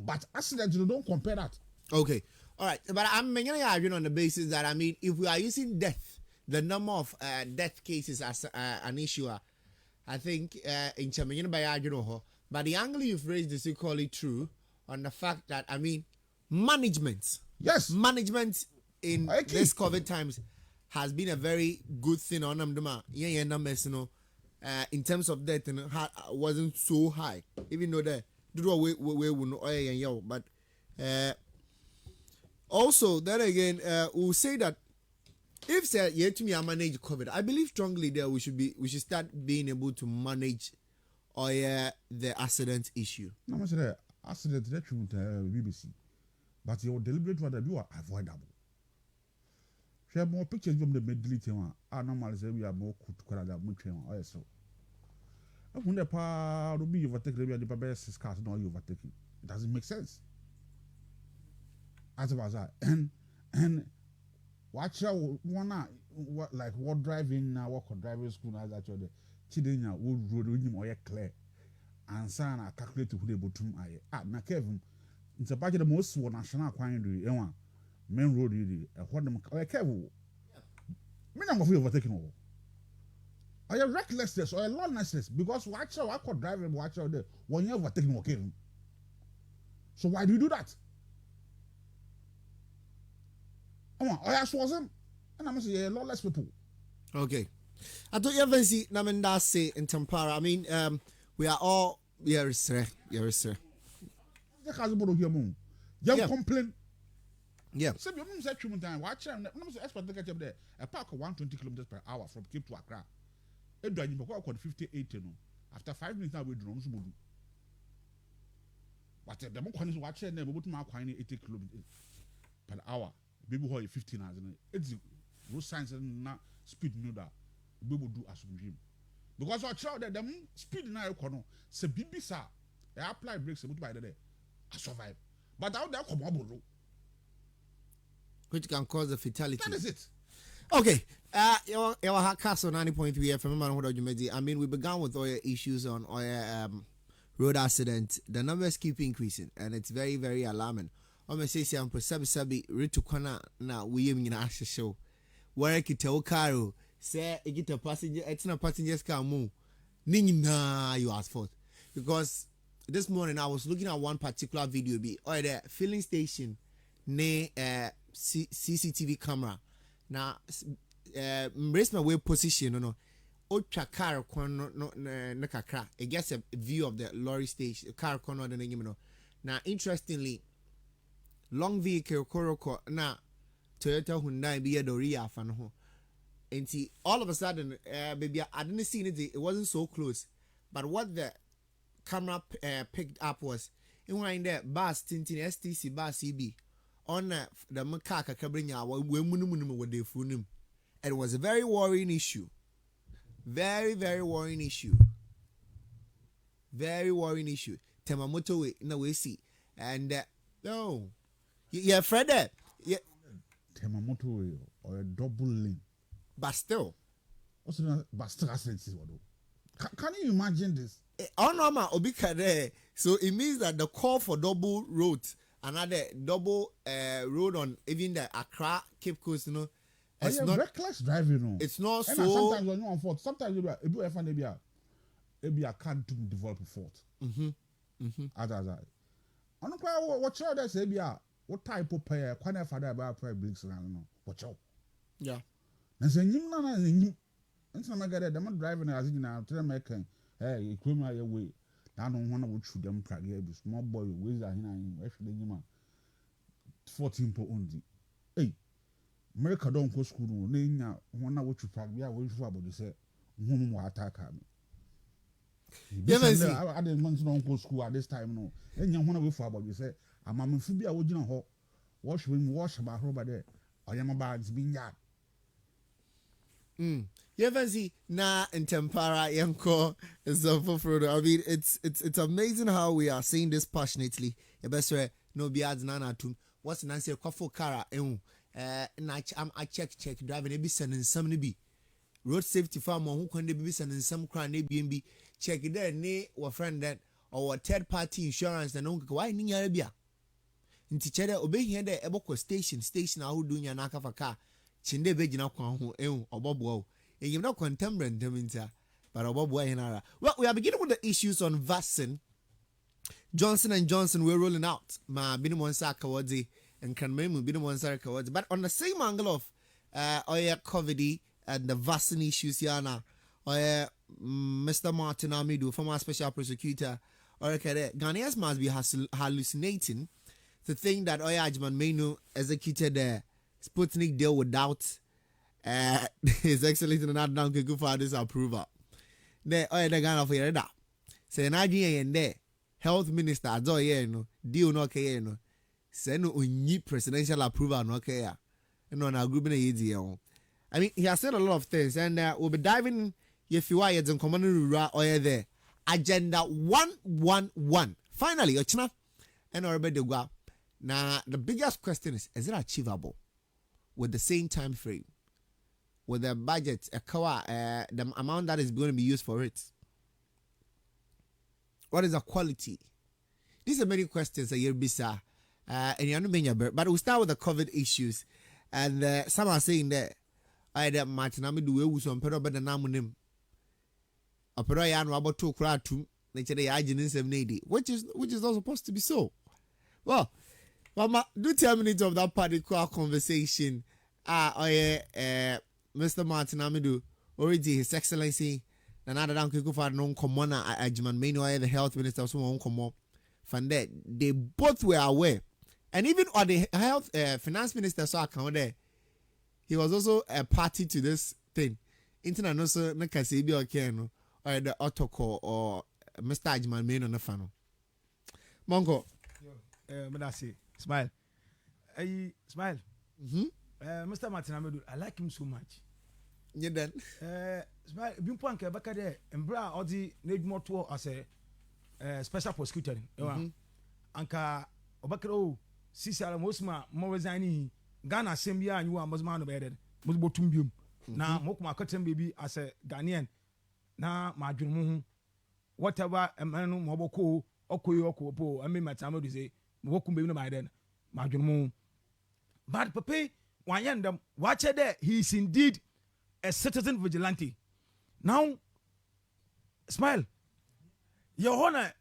But accidents, you don't compare that. Okay. All right. But I'm arguing on the basis that, I mean, if we are using death, the number of death cases as an issue, I think in Champion by arguing. But the angle you've raised is equally true on the fact that, I mean, management. Yes. Management in this COVID times has been a very good thing on them. Numbers, in terms of death, wasn't so high. Even though they do away with but also then again, we'll say that if say yet to me I manage COVID, I believe strongly that we should start being able to manage the accident issue. No, I said accident that you BBC, but your deliberate what you are avoidable. Share more pictures from the medley one. I normally say we are more could than much or so. I wonder pa to be overtaken the best cars no you overtaking. It doesn't make sense. As was that and watch out one like what driving now what driving school as that the chidenya would road him or clear and sign a calculate who they bottom I na Kevin it's about the most national quantity main road what them Kevin me not going overtaking all. Are you recklessness or a lawlessness? Because watch out, I could drive and watch out there. When you're overtaking, okay. So why do you do that? I was him, and I'm saying lawless people. Okay, I thought you ever see Namenda say in Tampara. I mean, we are all sir. The Kastle here, moon. Young complain. Yeah. So you say time. Watch out. I'm expert to get up there. A park of 120 kilometers per hour from Cape to Accra. Edwin, you got 58 no. After 5 minutes now we drones move. But the more is watching them about my 80 kilometers per hour. Baby boy 15 hours. It's road signs and not speed no that. Baby do as we dream. Because I try that the speed now you say BB sir. I apply brakes by the day. I survive. But out there come on. Which can cause a fatality. That is it. Okay. Your Kastle 90.3 FM. I mean, we began with oil issues on oil road accident. The numbers keep increasing, and it's very, very alarming. I'm say I'm sabi ritu kwana na we in a show. Where I could tell Caro, say I get a passenger, it's not passengers car move. Nina, you asked for. Because this morning I was looking at one particular video, the filling station ne CCTV camera na embrace my way position no otwa car kwan no ne kakra it gets a view of the lorry stage car kwan no de no na interestingly long vehicle koroko na Toyota Hyundai be the rear fan ho and all of a sudden baby I didn't see it wasn't so close but what the camera picked up was in there bus tintin STC bus CB on the makaka kabrinya we munum with the funum. It was a very worrying issue. Very, very worrying issue. Very worrying issue. Temamoto we no we see. And no. Yeah, Fred. Yeah. Temamoto way or a double lane. But still. Also, but still can you imagine this? Oh no, ma obika there. So it means that the call for double road, another double road on even the Accra Cape Coast, you know. It's not reckless driving, no. It's not so. Sometimes when you're on fault, sometimes you be a can't develop a fault. As I don't know what you say, what type of pair, quite a father about prayer bricks around, no. Watch out. Yeah. And say, you know, and some guy that I'm driving as in now, tell me, hey, you come out your way. I don't want to shoot them, small boy, ways are in, actually, 14 po only. Hey. America don't go school no nya wana wo twa bia wo fu abodi se hum mo attack me I didn't want to go school at this time no nya wana wo fu abodi se amamfu bia wo gina ho wash ba roba there oyama ba bi nya Yevansi na intempara yanko so for I mean it's amazing how we are saying this passionately e best way no be ads na tum what's an answer kwafo kara I check driving ebi sending some be road safety farm who can be sending some crown ABNB check there ne wa friend that or third party insurance and no why ni bia nti chere obe here there eboko station ahu dunya na aka car chinde be gina kwan ho obobo you not contemporary deminta but obobo hinara. Well, we are beginning with the issues on vaccine. Johnson & Johnson we're rolling out ma binimon sakawadi and can memu be the ones that are but on the same angle of COVID and the vaccine issues here now Mr. Martin Amidu, former special prosecutor Ghanaians must be hallucinating to think that Ajman Menu executed the Sputnik deal without His Excellency Nadam Kekufa disapproval. The Ghana of Yereda say Nigeria and there health minister Azo deal no no send only presidential approval no care and on our group in the I mean he has said a lot of things and we'll be diving if you are in common or there agenda 111 finally ochina and already go now the biggest question is it achievable with the same time frame with the budget the amount that is going to be used for it? What is the quality? These are many questions that you're bizarre. And you're not but we'll start with the COVID issues. And some are saying that either Martin Amidu will some pero better namunim. Opera yan about 2 cratu, nature the agent 780, which is not supposed to be so. Well, Mama, do 10 minutes of that particular conversation. Mr. Martin Amidu, already His Excellency, another donkey go for non common Ajman Maino, the health minister, so come up. From that, they both were aware. And even on the health finance minister saw account there, he was also a party to this thing. Internet also na kasibi okay no or the autocall or Mr. Ajman main on the funnel. Mongo. Medasi. Smile. Smile. Mr. Martin Amedu, I like him so much. You then? Smile. Bimpo anke baka there. Embra odi need more to as a special prosecutor. Anka obakero sisi ala mosma mo resigning Ghana assembly and you are mosman obeded mosbotumbium na mokuma kotem baby as a Ghanaian na madwumu whatever emanu moboko okoyo po ame matamo do say mokum baby no by then madwumu but pape wanyandam watch there he is indeed a citizen vigilante. Now smile your honor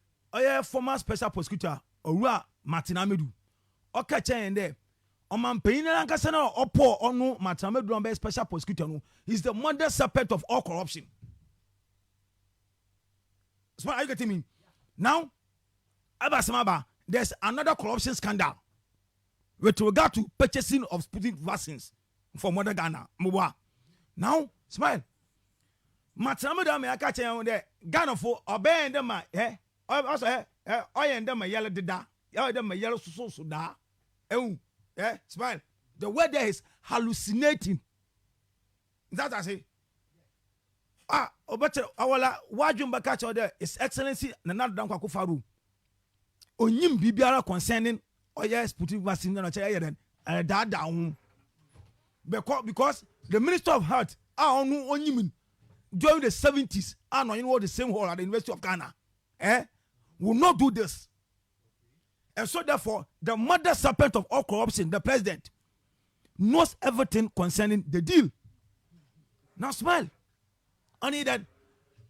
former special prosecutor Owura Martin Amedu okay chain there Oman Paina and Cassana or poor or no Matamedron special prosecutor. He's the mother serpent of all corruption. So are you getting me? Now, Abasamaba, there's another corruption scandal with regard to purchasing of Sputnik vaccines for Mother Ghana. Now, smile. Matamedron may catch you there. Ghana for obeying them, also, I am them a yellow dida. I am a yellow so da. Smile. The word there is hallucinating. That I say. Obeche awala wajum bakacha there His Excellency Nana Dankwa Kufaru. Onyim bibiara concerning oya Sputnik vaccine na che then that down. Because the Minister of Health onyim during the 70s the same hall at the University of Ghana. Will not do this. And so therefore, the mother serpent of all corruption, the president, knows everything concerning the deal. Now smile. Only that.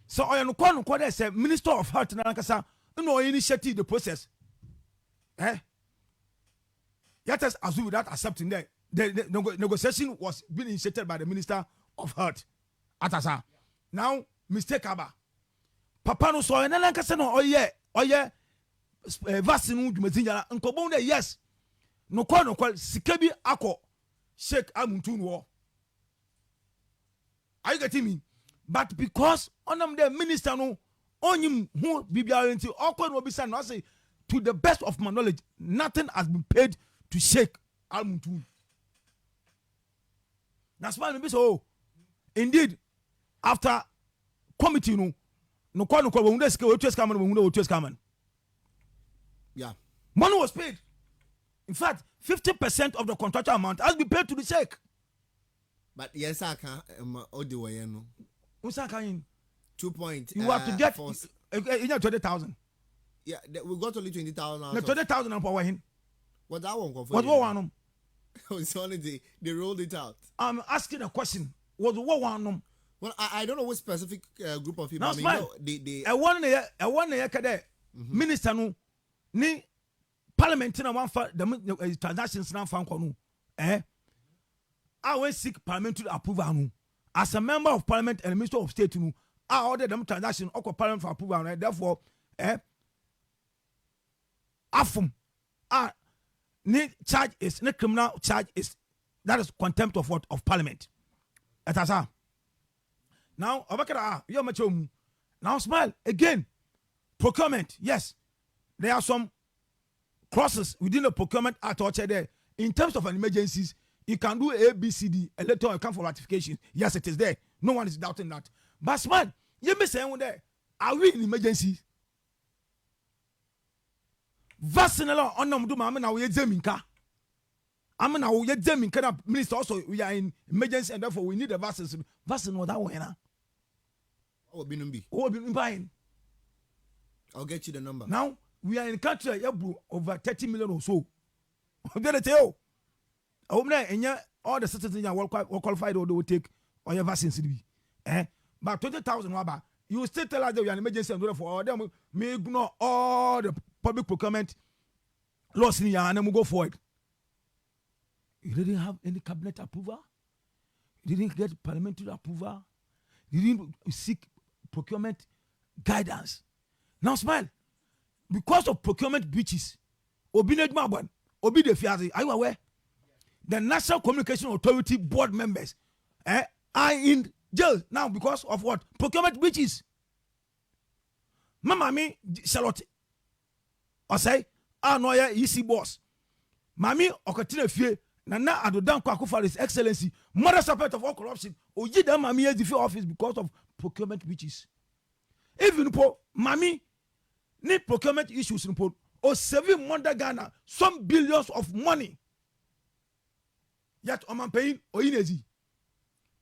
So I am going to say Minister of Health initiated the process. Yet as we without accepting that the negotiation was being initiated by the Minister of Health. Atasa. Now mistake aba. Papa no so nankasa no oye vaccine dwumazinya nkobon de yes no kwa sikabi akọ Sheikh Amuntu no. Are you getting me? But because onam the minister no onyim hu bibia nti okọ no bisa no say to the best of my knowledge nothing has been paid to Sheikh Amuntu. That's why we so indeed after committee no kwa we unde ske we twes kaman. Yeah. Money was paid. In fact, 50% of the contractual amount has been paid to the Sheikh. But yes, I can. Odi no. Usa can 2 point. You have to get 20,000. Yeah, we got only 20,000. The 20,000 and power in. What that one? What one? It's only they rolled it out. I'm asking a question. What one? Well, I don't know what specific group of people. No, I mean, they. I want to minister no. Ni parliament na one for the transactions na fan kwanu I will seek parliamentary approval no as a member of parliament and minister of state no I order them transaction or parliament for approval no therefore afum ni charge is ni criminal charge is that is contempt of what of parliament etasa now obakara you macho now smile again procurement yes. There are some clauses within the procurement act or there. In terms of an emergencies, you can do A, B, C, D, a letter account for ratification. Yes, it is there. No one is doubting that. But man, you may say there, are we in emergency? Vaccine on them do mama now we examine. I'm now we examine minister also we are in emergency and therefore we need the vaccines. Vaccine was that way now. Oh, be buying. I'll get you the number. Now we are in a country over 30 million or so. I'm going to tell you. All the citizens are well qualified or they will take all your vaccines. But 20,000, you still tell us that we are an emergency and for them, may ignore all the public procurement laws in here and then we go for it. You didn't have any cabinet approval? You didn't get parliamentary approval? You didn't seek procurement guidance? Now smile. Because of procurement breaches, are you aware? The National Communication Authority board members are in jail now because of what? Procurement breaches. Mama Charlotte. I say, no EC boss. Mami Okatina Fie, Nana Adodan Kwaku His Excellency, mother support of all corruption, Oji da Mami is the office because of procurement breaches. Even po Mami need procurement issues in Port or saving Mother Ghana some billions of money. Yet on paying or easy.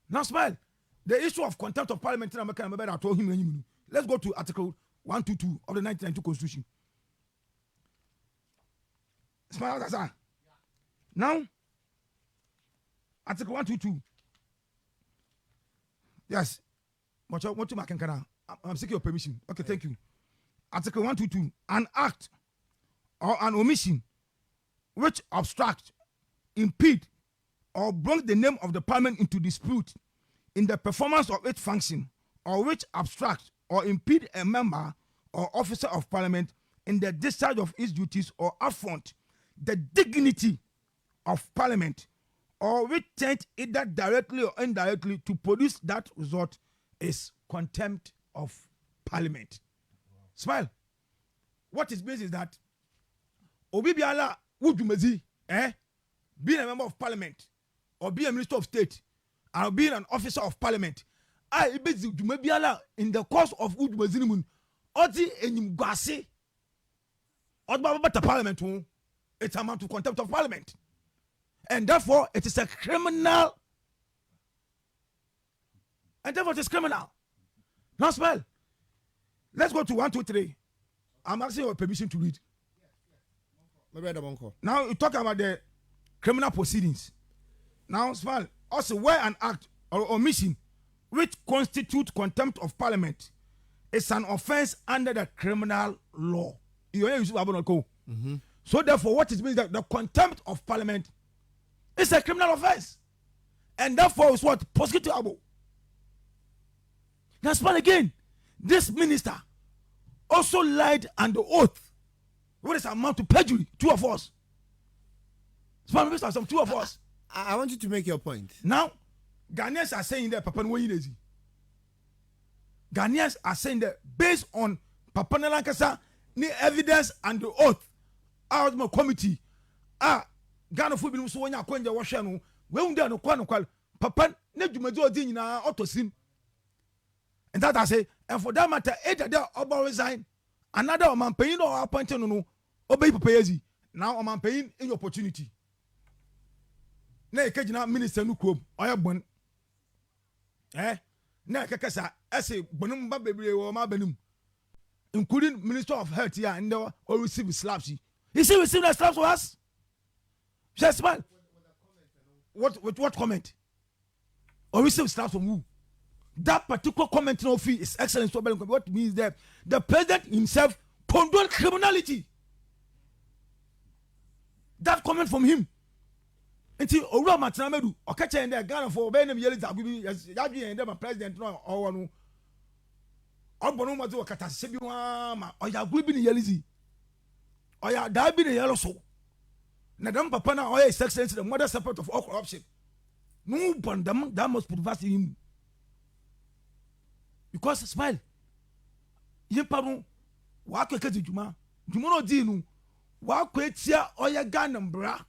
Now smile. The issue of contempt of parliament in America, I told him. Let's go to Article 122 of the 1992 Constitution. Smile, that's all. Now, Article 122. Yes. What you making? I'm seeking your permission. Okay, thank you. Article 122, an act or an omission which obstruct, impede or bring the name of the parliament into dispute in the performance of its function, or which obstruct or impede a member or officer of parliament in the discharge of its duties, or affront the dignity of parliament, or which tend either directly or indirectly to produce that result, is contempt of parliament. Smile. What is means is that Obi Biala Wudumezi, being a member of parliament or being a minister of state or being an officer of parliament, I be Biala in the course of Wudumezi Oti Enyimgwase Odba parliament, it's amount to contempt of parliament. And therefore it is a criminal. And therefore it is criminal. Now smell. Let's go to 1, 2, 3. I'm asking your permission to read. Now you talk about the criminal proceedings. Now smell. Also where an act or omission which constitute contempt of parliament is an offense under the criminal law. So therefore what it means that the contempt of parliament is a criminal offense. And therefore it's what? Prosecutable. Now smell again. This minister also lied under oath. What is amount to perjury? 2 of us. Some 2 of us. I want you to make your point. Now, Ghanaians are saying that Papa Nweyinezi. Ghanaians are saying that based on Papa Nalankasa, ni evidence and the oath, out of my committee, Ghana food bin so wanya kwanja wahwe no, we unde no kwa Papa ne dwumaji odi nyina otosim. And that I say, and for that matter, either they oba resign, another man paying or appointing no obey Papa Yezi. Now man paying in opportunity. Na ekejina minister no krom oyabon. Na kekasa ese bonum ba bebre wo ma banum. Including Minister of Health here and or receive slaps. You see receive the slaps for us? Just man. What comment? Or receive slaps from who? That particular comment no fee is excellent. So what means that the president himself condoned criminality. That comment from him. Until Ora Matanamedu, or catch in there, Ghana for Benham Yelis, Yabi and them a president or no. Obono to Kata Sebiwama, or Yagubin Yelizi, or Yadabi the Yellow Soul. Nadam Papana, or his excellency, the mother support of all corruption. No, but that must put vast in him. Because smile. Yepano, Waka Juma, Jumono Dinu, Wakwetia, or Yaganam bra.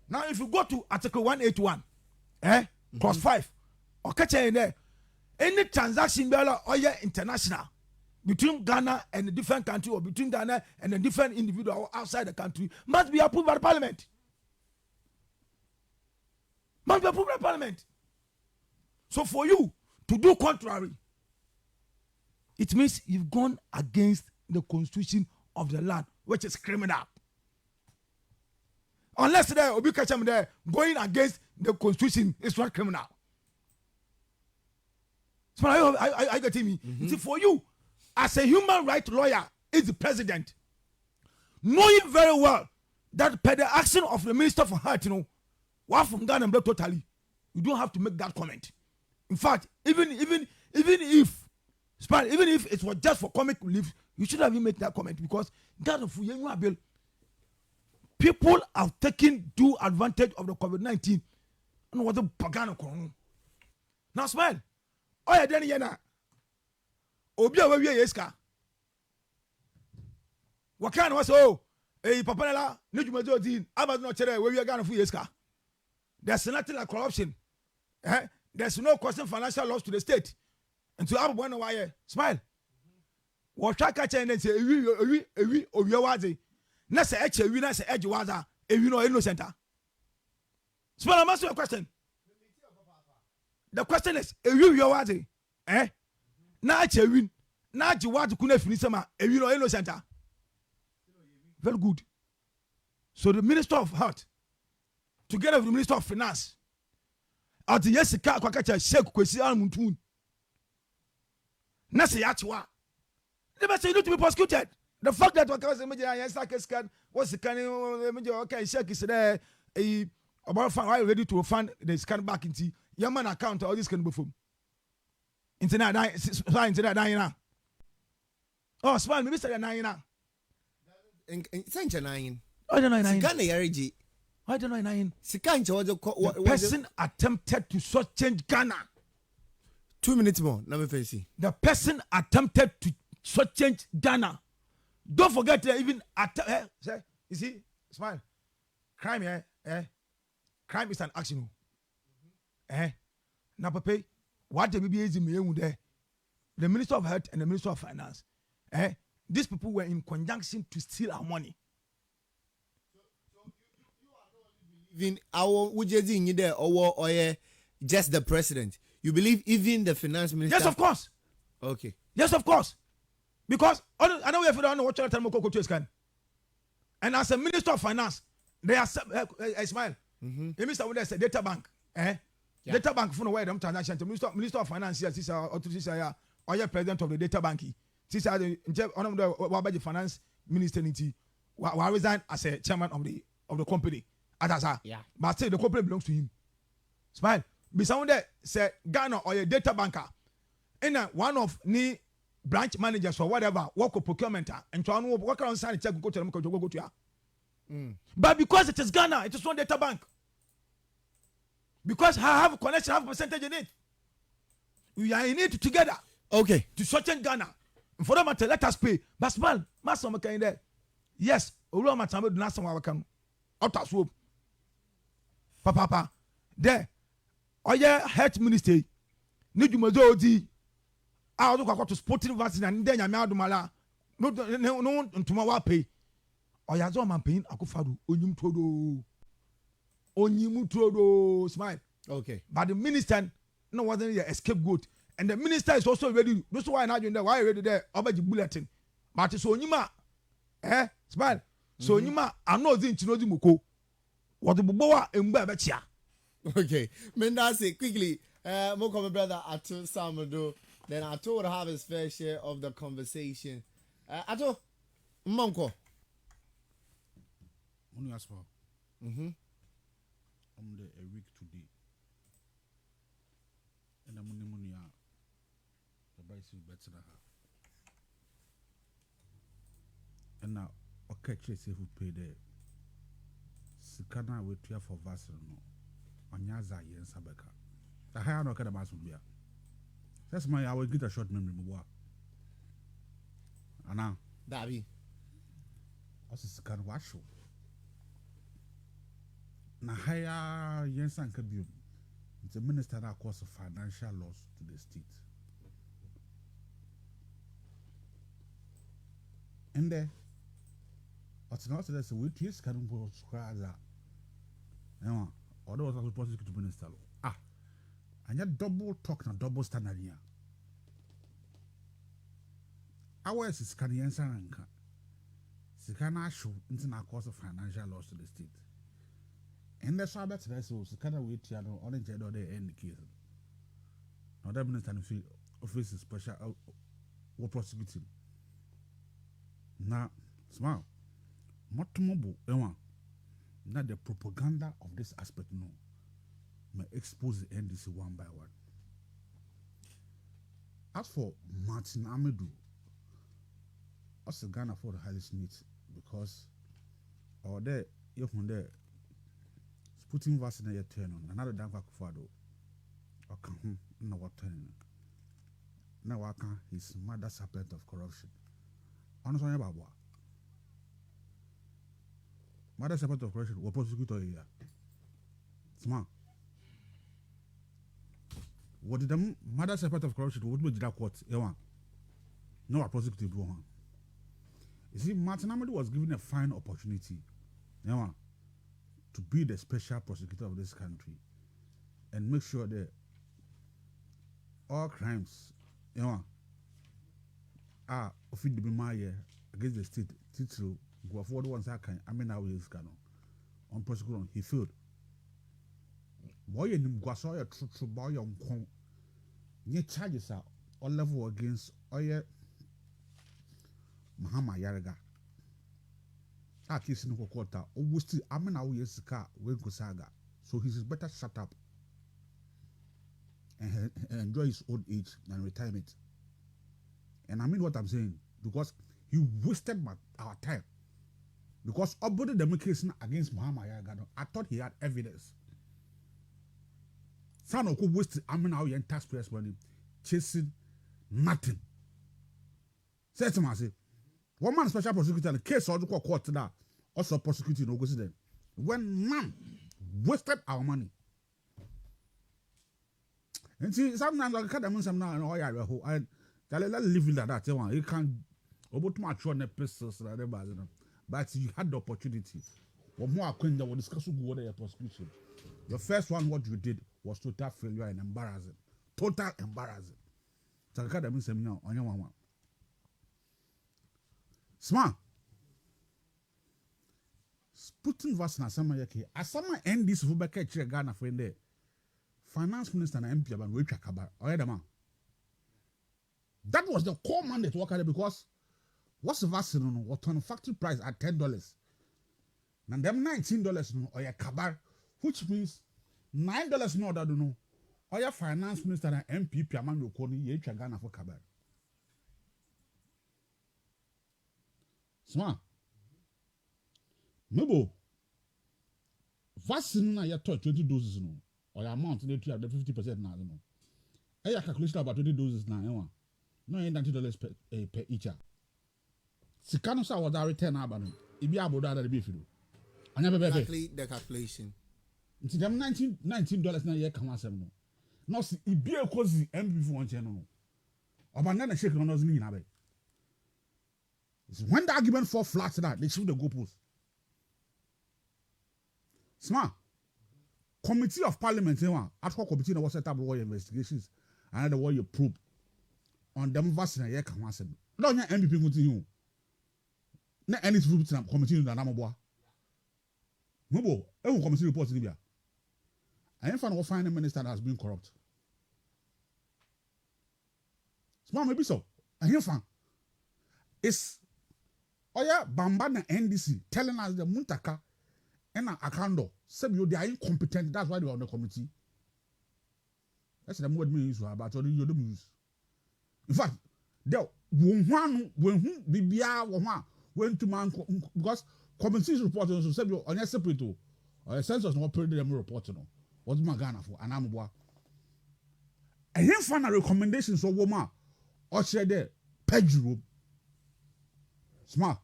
Now, if you go to Article 181, clause 5, or catch in there, any transaction or international between Ghana and a different country, or between Ghana and a different individual outside the country, must be approved by the parliament. Must be approved by the parliament. So for you to do contrary, it means you've gone against the constitution of the land, which is criminal. Unless there will be there going against the constitution is not criminal. So I got me. See, for you, as a human rights lawyer, is the president, knowing very well that per the action of the Minister for Health, one from Ghana totally, you don't have to make that comment. In fact, even if it was just for comic relief, you should have even made that comment, because Ghana for you bill. People have taken due advantage of the COVID-19. I know what the pagano. Now smile. Oh yeah, then yana. Obia we yeska. Wakana was Papanela, Nujumajo Dean, Abad no chere, where we are gonna for yeska. There's nothing like corruption. There's no causing financial loss to the state. And to have one wire. Smile. What Chaka Chen and say, Obiawazi. Na se eche wi na se eje waza ewi no innocent. So I'm asking you a question. The question is ewi wi waze na eche wi na eje waza kuna fini sama ewi no innocent. Very good. So the Minister of Health together with the Minister of Finance at the yesika kwakacha shek kwesi almuntun na se yachiwa. They say you need to be prosecuted. The fact that wakasa media yes like scan what's the kind media okay check is there about fan are ready to fund the scan back into your man account all this can be from internet internet oh smile maybe say 9 now Sancha 9 I don't know 9 Ghana yariji I don't know 9 Sikancha the person attempted to shortchange Ghana 2 minutes more na me face the person attempted to shortchange Ghana. Don't forget even you see, smile. Crime, crime is an action. Now, Papa, what the BBA is there? The Minister of Health and the Minister of Finance. These people were in conjunction to steal our money. Even our Ujezi in there or just the president. You believe even the finance minister? Yes, of course. Okay. Yes, of course. Because I know if you don't know what you're telling me, and as a Minister of Finance, they are Ismail. Minister would say data bank. Data bank for no way them transaction. Minister of Finance is or president of the data bank. This is one of the finance minister. Who resign as a chairman of the company. Yeah. But still the company belongs to him. Smile. Be someone there say Ghana or a data banker. In one of the branch managers or whatever work with procurement and to work around sign check go to them go to ya. But because it is Ghana, it is one data bank. Because I have a connection, I have a percentage in it. We are in it together. Okay. To shorten Ghana. And for that matter, let us pay. But small, master in there. Yes, Uru matter do not some can out of swoop. Papa, there. Oh yeah, health minister. Need you mazodi. I don't go to sporting vaccine and then I'm out of Mala. No, tomorrow pay. Or ya zo man paying akufadu onyum todo smile. Okay. But the minister no wasn't a scapegoat, and the minister is also ready. That's why now you there. Why ready there? About the bulletin. But so onyuma, smile. So onyuma, I'm not saying chinozi muko. What the buboa emba bechia. Okay. Mendasi quickly. Moko my brother Ato Samado. Then Ato would have his fair share of the conversation. Ato, Monko. When you ask for, I'm there a week today, and I'm on the bicycle better. And now, okay, Chase who pay there. Sikana we try for Vassal no. Onyaza yen sabeka. The higher no kada masu bia. That's my I will get a short memory mo. Ana. Dabi. Also Sikana washo. Na higher yen sanka biu. It's a minister that cause financial loss to the state. And there, what's not that we treat can go scratch that. No, although I was supposed to minister. And yet double talk and double standard here. Our is Canadian Sanka. Sikana show into our cause of financial loss to the state. And that's why that's so Sikana wait here on the jet or the end case. Now that minister office is special or prosecuting. Now, smile. Not mobile, not the propaganda of this aspect, no. May expose the NDC one by one. As for Martin Amadou, also Ghana for the highest needs because or there, you from there, Sputin vaccine your turn on another Danka Kufado or come no what turn. Now I can his mother serpent of corruption. Honestly, Baba. Mother serpent of corruption was prosecutor here. Smart. What did the mother serpent of corruption would be that court? No, a prosecutor. You see, Martin Amadou was given a fine opportunity to be the special prosecutor of this country and make sure that all crimes are offered to be made against the state. Title go forward once I can. I mean, now is on prosecution. He failed. Boy, and go saw your true boy on con. Nye charges are all level against all Mahama Yaraga. A case in the quarter, or still Amena Yesika, Wenkosaga. So he's better shut up and enjoy his old age and retirement. And I mean what I'm saying, because he wasted our time. Because about the demarcation against Mahama Yaraga, I thought he had evidence. Son of who wasted Amena and taxpayers' money chasing nothing. Say to myself, one man special prosecutor in the case of the court now also prosecuting no then. When none wasted our money. And see, sometimes I can't some now and all I let's live in that one. You can't about much on the pistols but you had the opportunity. One more acquaintance will discuss what your prosecution. The first one, what you did was total failure and embarrassing. Total embarrassing. So I can't some now on your one. Smart. Putting was na sama yake. Asama end this for back at Ghana friend there. Finance Minister and MP about Richard Kabar. That was the core mandate to work at it because what's the vaccine on what on factory price at $10. And them $19 no or your Kabar, which means $9 no that do know. Or your finance minister and MP Piaman Yokoni Richard Ghana for Kabar. Smart. Maybe vaccine na ya 20 doses no or your amount need to have the 50% now no. I calculation about 20 doses now no $90 per each. Sikano sa was that return abano. Ibi aboda that be fido. Anya bebe. Exactly the calculation. Nti dem $19 na ye kan asem no. No si ibi ekozi MB for one channel no. Obanga na shake no ni na be. When the argument fall flat that they shoot the goalpost. Smart. Committee of Parliament, ad hoc committee was set up for investigations and the way you probe on them vaccine here can answer. Don't you MVP continue? Na any committee na namoboa. Mobo, every committee report in Libya. I ain't found a finance minister that has been corrupt. Smart maybe so. I ain't found. It's Bamba na NDC telling us the Muntaka and Akando said they are incompetent. That's why they are on the committee. That's the word means about all you don't use. In fact, there when who Bibia went to man because committee report also said you on your separate or a census not period them report no. What's my Ghana for? And I'm boy. And him find a recommendations of woman or share there Pedro. Smart.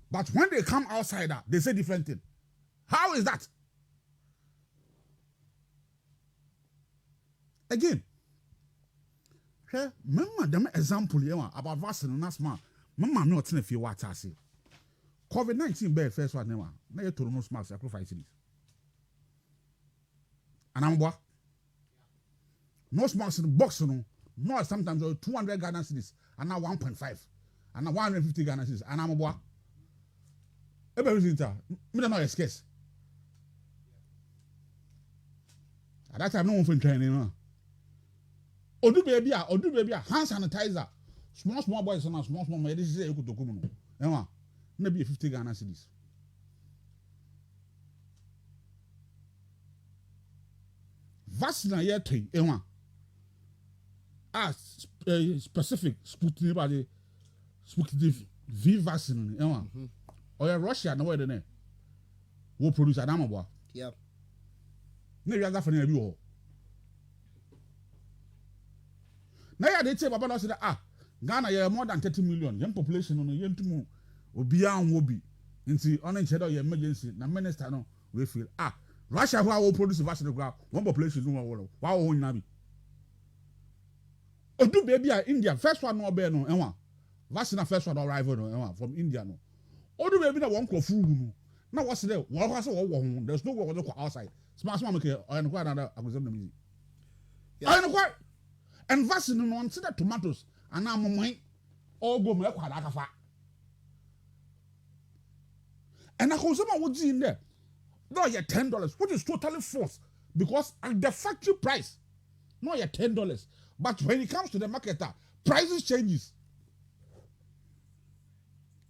But when they come outside, they say different thing. How is that? Again, remember the example here about vaccine and asthma. Remember not in a few what I say. COVID-19 bad first one now. Now you told no smart sacrifice this. And I'm what? No smart in the box no sometimes 200 Ghana cedis and now 1.5 and now 150 Ghana cedis and I'm what? Everything me don't know excuse. At that time no one for training. Odu baby hand sanitizer. Small boys and small this is a good document. Emma, maybe 50 Ghana cedis. Vaccine year 3 Emma. Specific Sputnik V vaccine Emma. Or Russia no way there will produce an amabo. Yep. Maybe I got for you. Now they say Baba said Ghana you more than 30 million young population on yen to move Obia and Wobi into uninsured or emergency. Na minister no we feel Russia who will produce vaccine ground one population no one wow nabi. Odu baby India first one no be no enwa vaccine first one arrival no enwa from India no. Odu baby na one crop no. Now what's there? There's no way to outside. Smart make and quite another acquisition. And vaccine no consider tomatoes and now my all go me quite akafa. And I consumer would in there. No, you're $10, which is totally false because at the factory price, no, you're $10. But when it comes to the market, prices changes.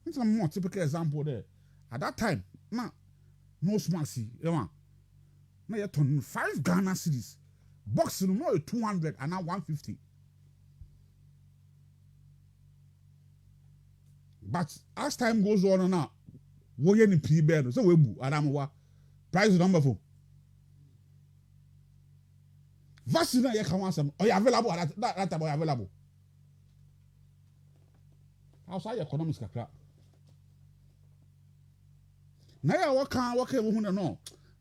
It's a more typical example there. At that time, no smart see, now you're turning 5 Ghana cedis. Boxing no 200 and now 150. But as time goes on now, we are in P-bed, so we move. Adamwa price number 4. Vaccine you can want some. Are you available at that time? Are you available? Outside economics kakra. Now you work we no.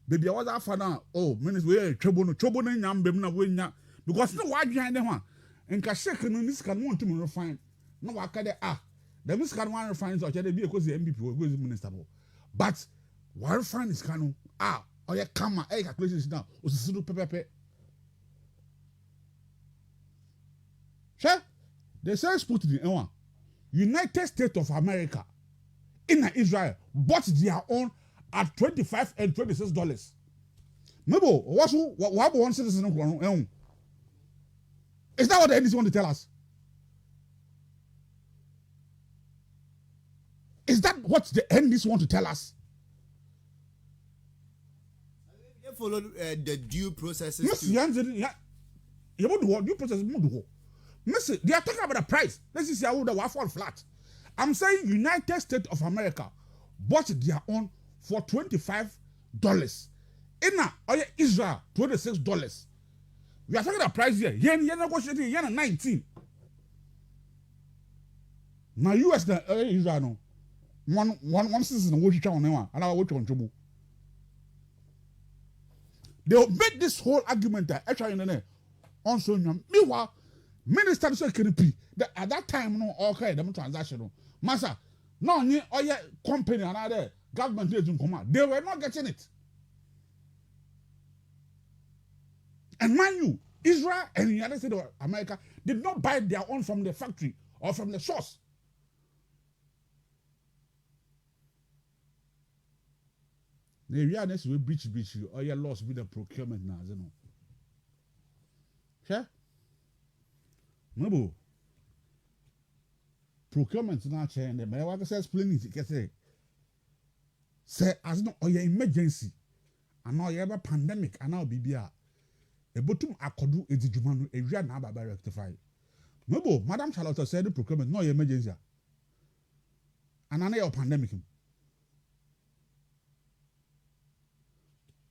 Baby, I was after now. Oh, minutes we trouble no nyam bem na we nya because no why behind them one. In ka shake no this can want to refine. No waka there the miss can one refine so they be because the MPP will go minister. But why refine is can or ya kama calculations now. Osisidu pepepe. Sure? They say Putin United States of America in Israel bought their own at $25 and $26. Maybe what one citizen? Is that what the NDC want to tell us? Is that what the NDC want to tell us? They follow the due processes. Yes, you want the due process. Listen, they are talking about the price. Let's see how the fall flat. I'm saying United States of America bought their own for $25. In Israel, $26. We are talking about price here. Yen negotiating yen 19. Now US Israel no. One citizen will try on one, and I will on trouble. They'll make this whole argument that actually on so meanwhile. Minister so kerepi at that time no okay them transaction no massa no any oye company another government agent come out they were not getting it. And mind you, Israel and the United States of America did not buy their own from the factory or from the source. The realness will breach you or your loss with the procurement now, you know. Sure? Mabo procurement na chain the I want to explain it say as no or your emergency and now you have a pandemic and now bibia e botum akodu edijuma no ewia na aba rectify. Mabo Madam Charlotte said the procurement no your emergency and now your pandemic.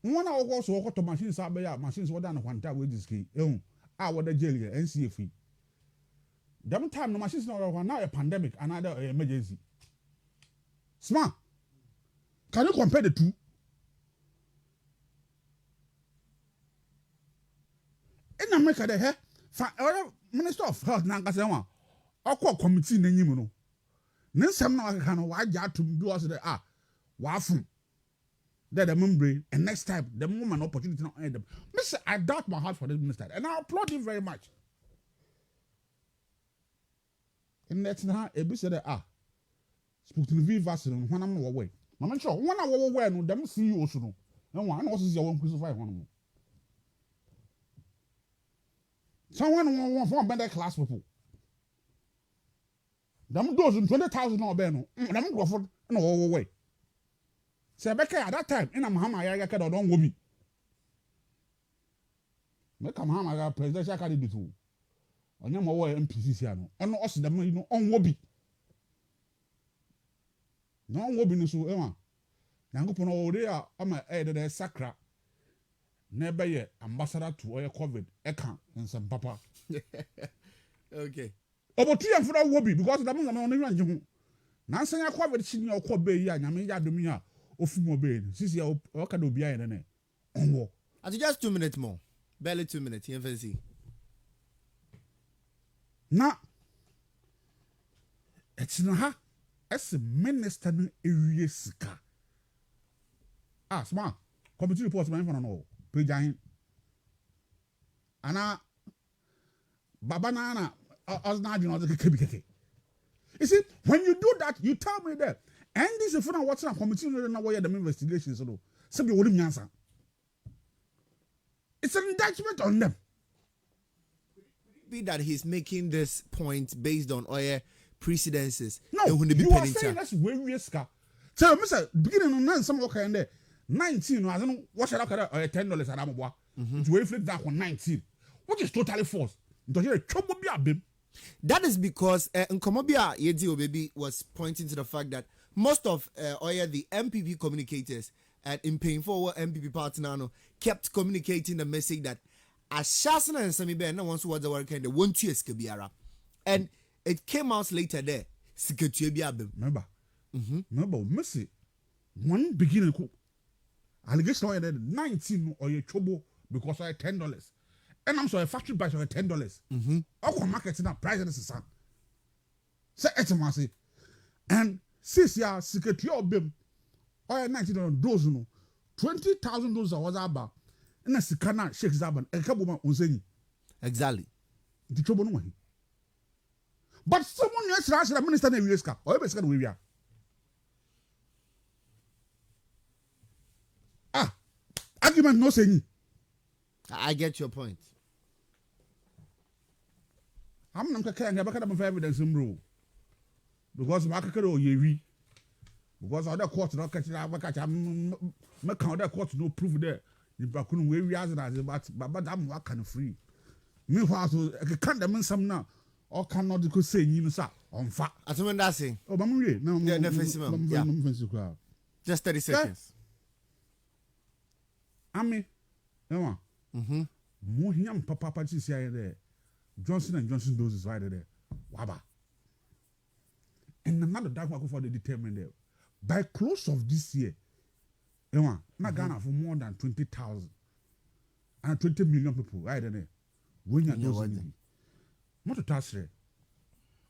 One hour go so to machines are machines what done one time with this key what the jail here NCF. Them time no machines now a pandemic, another emergency. Smart. Can you compare the two? In America, they have Minister of Health Nangasewa, or committee Nanimuno. Nensam now can why you to do us the wafum. They're the membrane, and next time the moment opportunity not end them. Mister, I doubt my heart for this minister, and I applaud him very much. And that's now a bit said spoke to the V vaccine when I'm away. I'm sure one hour away no them see you also no. And one also see your own crucify one. Someone want from better class people. Them dozen 20,000 no be no. Them go for no away. Say back at that time in Mahama ya ka don't go me. Make Mahama presidential candidate too. Onye mo wo MPC ano ono osi dem no onwo bi no so ewa nyankopon o de a ama de sakra na be ye ambassador to oye covid eka nsem papa. Okay obotu yam fura wo bi because dem no no nje ho na nsanya covid chi ni okọ be yi anyame ya domi a ofumo be sisi ya o ka do bia ye ne onwo at just 2 minutes more barely 2 minutes you can see. Na it's na as a minister no area sika smart committee report man for no page ahin ana baba na as na you know the keke. You see when you do that you tell me that and this if na what's na committee no na where the investigations so say be wori nyansa. It's an indictment on them. That he's making this point based on precedences. No, And when they be you are penny saying that's where we are. So, Mr. Beginning on 9, some work in there. 19, I don't know what should I call it, $10 and I'm to reflect that on 19, which is totally false. Don't you trouble be a bim? That is because Nkomobia Yedio Baby was pointing to the fact that most of the MPP communicators in paying forward MPP party now kept communicating the message that Ashasana and Sami Ben wants to the work and they want to escabiara. And it came out later there. Remember, Missy, one beginning allegation lawyer 19 or your trouble because I $10. And I'm sorry, factory price of $10. Our market in that price is son. Say etimasi. And 6 years secretary of BIM or 19 those no 20,000 those was about. And that's the canal shakes up and a couple of months. Exactly. The trouble no. But someone else has a minister in the US or ever said we are. Argument no saying. I get your point. I'm not carrying a bucket of evidence in rule. Because my career ye because other courts not catching our catch. I'm not other courts no proof there. You couldn't wear as but I'm working free. Meanwhile, I can't mean some now. Or cannot because say you sir on fat. As when that's saying. Oh, Mamma, no, Just 30 seconds. Ame, Emma. Mohiam Papa Patricia there. Johnson and Johnson doses right there. Waba. And another dark market for the determined there. By close of this year, Emma, not Ghana for more than 20,000 and 20 million people right there. When you're dosing, not a task.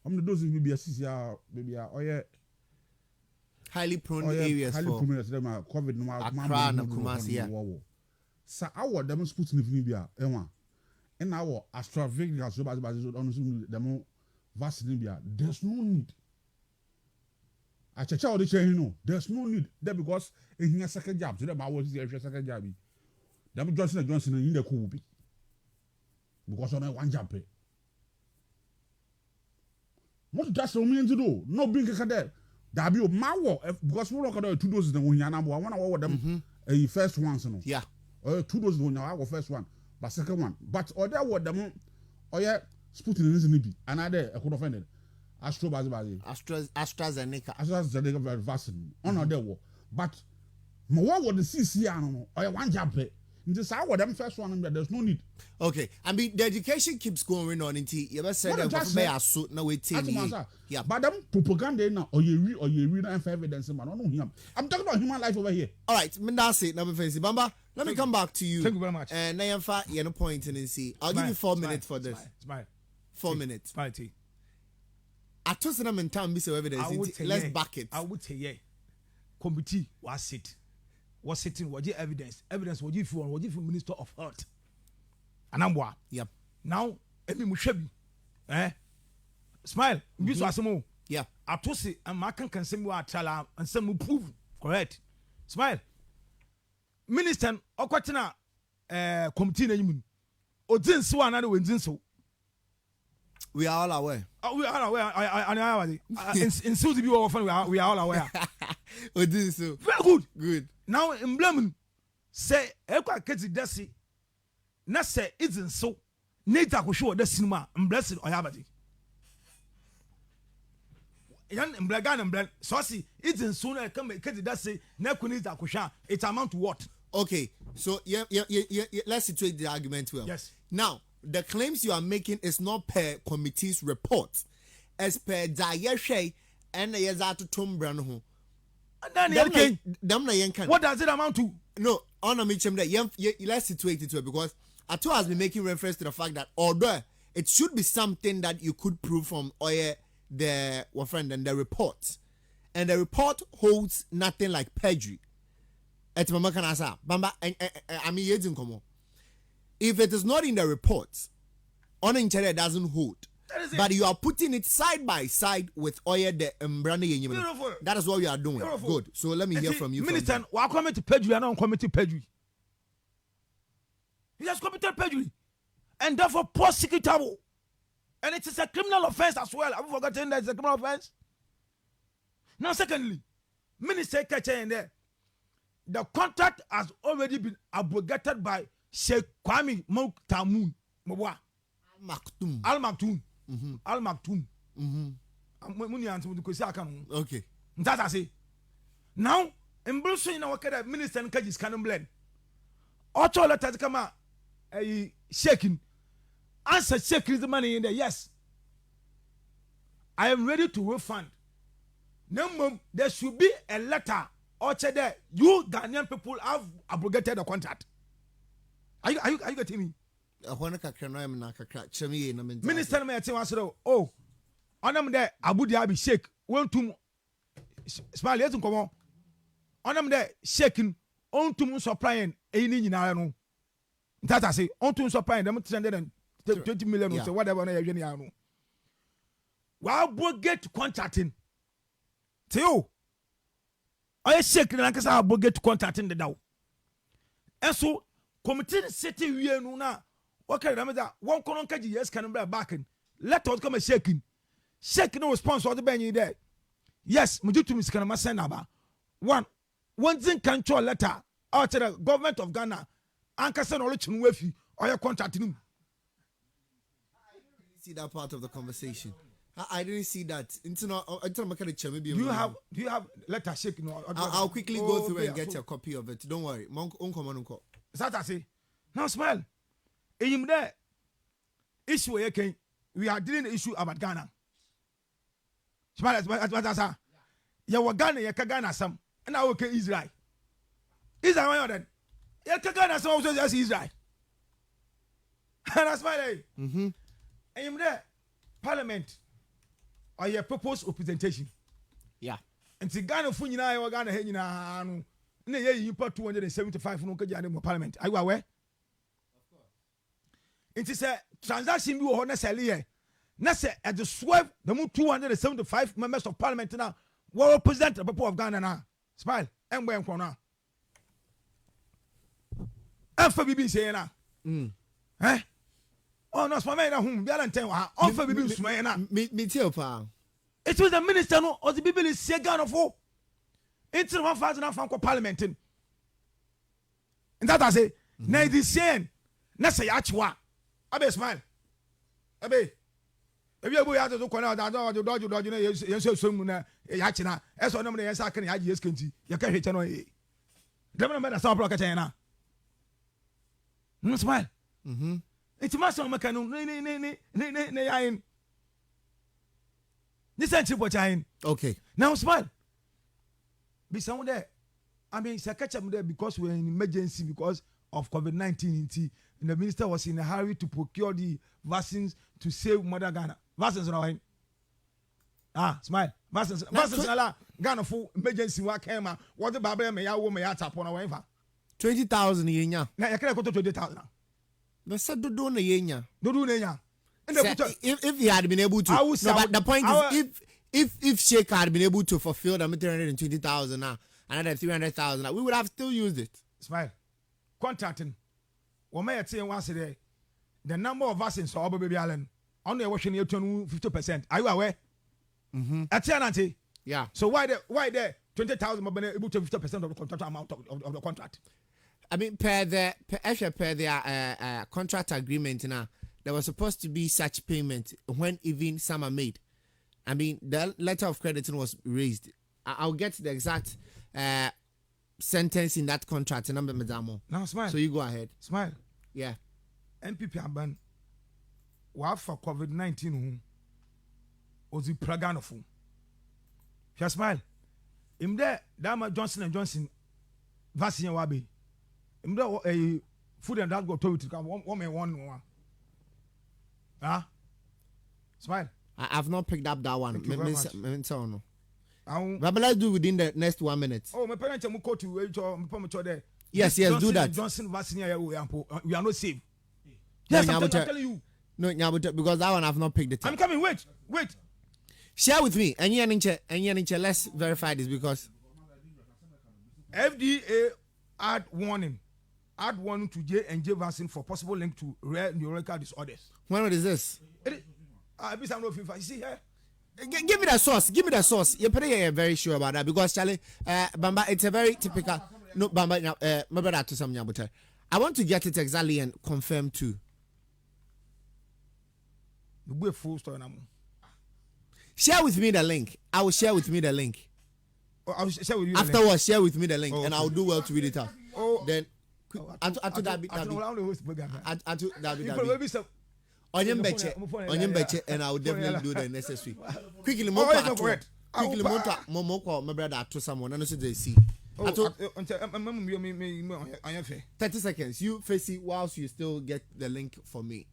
I'm the dosing maybe a CCR, maybe a highly prone areas highly for prone areas. COVID no Accra and Kumasi. So our them Sputnik Libya, Emma. And our AstraZeneca so bad them vaccine Libya. There's no need. I check out the chain, no. There's no need there because in a second job, so that I was the second job. Them Johnson in the cool because on one job. What does it mean to do? No being a cadet. That be my war because we look at 2 doses. Then we have one of them a first one. Yeah. 2 doses when our first one, but second one. But other word them, oh yeah, Sputnik is in another I could offend it. AstraZeneca vaccine. On other war, but more what the CCR or one job. This hour them first one there's no need. Okay, I mean the education keeps going on until you ever said that now we take yeah, but them propaganda now or you read and evidence man. I know him. I'm talking about human life over here. All right, that's it. Now fancy Bamba. Let me come back to you. Thank you very much. And now you point and see. I'll give you 4 minutes for this. 4 minutes. I told them in time this evidence. Let's back it. I would say yeah. Committee was it. Was sitting, what your evidence? Evidence, what you for Minister of Health. And I'm what? Yep. Now, every mushebi, smile, you saw some more. Yeah. I told you, and my can send me a chala and some will prove correct. Smile. Minister, or quatina, committee name. Or didn't so another when so. We are all aware. We are aware. I in Susie, we are all aware. We do so. Very good. Good. Now in Blemen, say, Eka Ketty Desi, not say it's so. Nata could show the cinema and blessed or Yabati. Yan and Blagan and Blan, Saucy, it's in sooner come Ketty Desi, Nekunita Kusha. It amount to what? Okay, so yeah, let's situate the argument well. Yes. Now, the claims you are making is not per committee's report, as per Dayeshe and the Yazato Tom Brano. What does it amount to? No, on a mention that let's situate it well because Ato has been making reference to the fact that although it should be something that you could prove from the report, and the report holds nothing like perjury. If it is not in the report, on internet doesn't hold. But you are putting it side by side with the Beautiful. That is what we are doing. Beautiful. Good. So let me hear from you. Minister, we committed perjury and not committed perjury. He has committed perjury and therefore prosecutable. And it is a criminal offense as well. Have you forgotten that it's a criminal offense? Now, secondly, Minister Kacha there, the contract has already been abrogated by Sheikh Kwame Mouktamoun Mwa Al Maktoum. Al Maktoum. Okay. That's I say. Now, in Brussels, you know, Minister Nkajis can blend. Auto letters come out, shaking. Answer shaking the money in there. Yes, I am ready to refund. No, there should be a letter. Or there, you Ghanaian people have abrogated the contract. Are you getting me? Minister may say, oh, on them there, Abu Dhabi shake. One to smile, yes, come on. On them there, shaking, on to supplying any in our room. That I say, on to supplying them 320 million or so, whatever. While Bogate contracting, Theo, I shake like I Bogate contracting the dow. And so, committee city we are now. Okay, that one colon yes can be back in. Let us come a shaking. Shaking no response or the benny there. Yes, Mujutu Miss Kanama Senaba. One thing control letter out to the government of Ghana. Ankasan or Richard Wefi or your contracting. See that part of the conversation. I didn't see that. Do you have letter shaking? I'll quickly go through and get a copy of it. Don't worry. That I say. Now smile. In there issue again. We are dealing the issue about Ghana. Smile as I you were Ghana, you can Ghana some, and I okay Israel. Israel then. You can Ghana some also just Israel. And I smile. And in there Parliament. Or your proposed representation. Yeah. And the Ghana Funina or Ghana Henina, you put 275 no Parliament. Are you aware? Of course. It is a transaction you are necessarily. Nasa at the swerve, the move 275 members of Parliament now will represent the people of Ghana now. Smile. And where corner. And for BB saying now. Eh? Oh no, small man at home. It was the minister no, or the Bible is Ghana for. It's 1,000 franc Parliament. And that I say, na this saying, na say achwa. Abe smile. Abe. If you go out to corner, that dodge, you say some yachina. As one of the Yasakan Yaji Skinty, you can't hit no. Never met a stop rocket. No smile. It's master mechanic. This ain't what I okay. Now smile. Be someone there. I mean, it's a catch up there because we're in emergency because of COVID-19. And the minister was in a hurry to procure the vaccines to save Mother Ghana. Vaccines are smile. Vaccines Ghana for emergency work. What the Bible may I may tap on a waiver. 20,000 yen. Now I can't go to 20,000. They said do yenya. Do yenya. If he had been able to, no, but the point is, if Sheikh had been able to fulfill the 320,000 now, another 300,000, we would have still used it. Smile. Contracting. What may I say once a day? The number of vaccines for Baby Allen only watching you 50%. Are you aware? Atianante. Yeah. So why the 20,000 able to 50% of the contract amount of the contract? I mean, per their contract agreement now, there was supposed to be such payment when even some are made. I mean, the letter of crediting was raised. I'll get the exact sentence in that contract. Now smile. So you go ahead. Smile. Yeah. MPP ban. What for COVID-19? Was it Praganofo? Just smile. In there, Dama Johnson & Johnson vaccine wabi. In there, a food and drug authority come one. Ah, smile. I've not picked up that one. Thank you very much. But let's do within the next 1 minute. Oh, my parents will go to there. Yes, do that. Johnson vaccine, we are not safe. Yes, I'm telling you. No, because that one I've not picked it up. I'm coming. Wait. Share with me. And let's verify this because FDA add warning to J&J vaccine for possible link to rare neurological disorders. When is this? I be some no FIFA. You see here. Give me the source. Give me the source. You're pretty very sure about that because Charlie, Bamba, it's a very typical. No, Bamba, my brother to some Nyabuta. I want to get it exactly and confirm too. We full story now. Share with me the link. I will share with me the link. Oh, I will share with you. Afterwards, share with me the link, okay. And I'll do well to read it out. Oh, then. Maybe some. Onion beche, and I will definitely do the necessary. Quickly, more my brother to someone, and also they see. 30 seconds. You face it whilst you still get the link for me.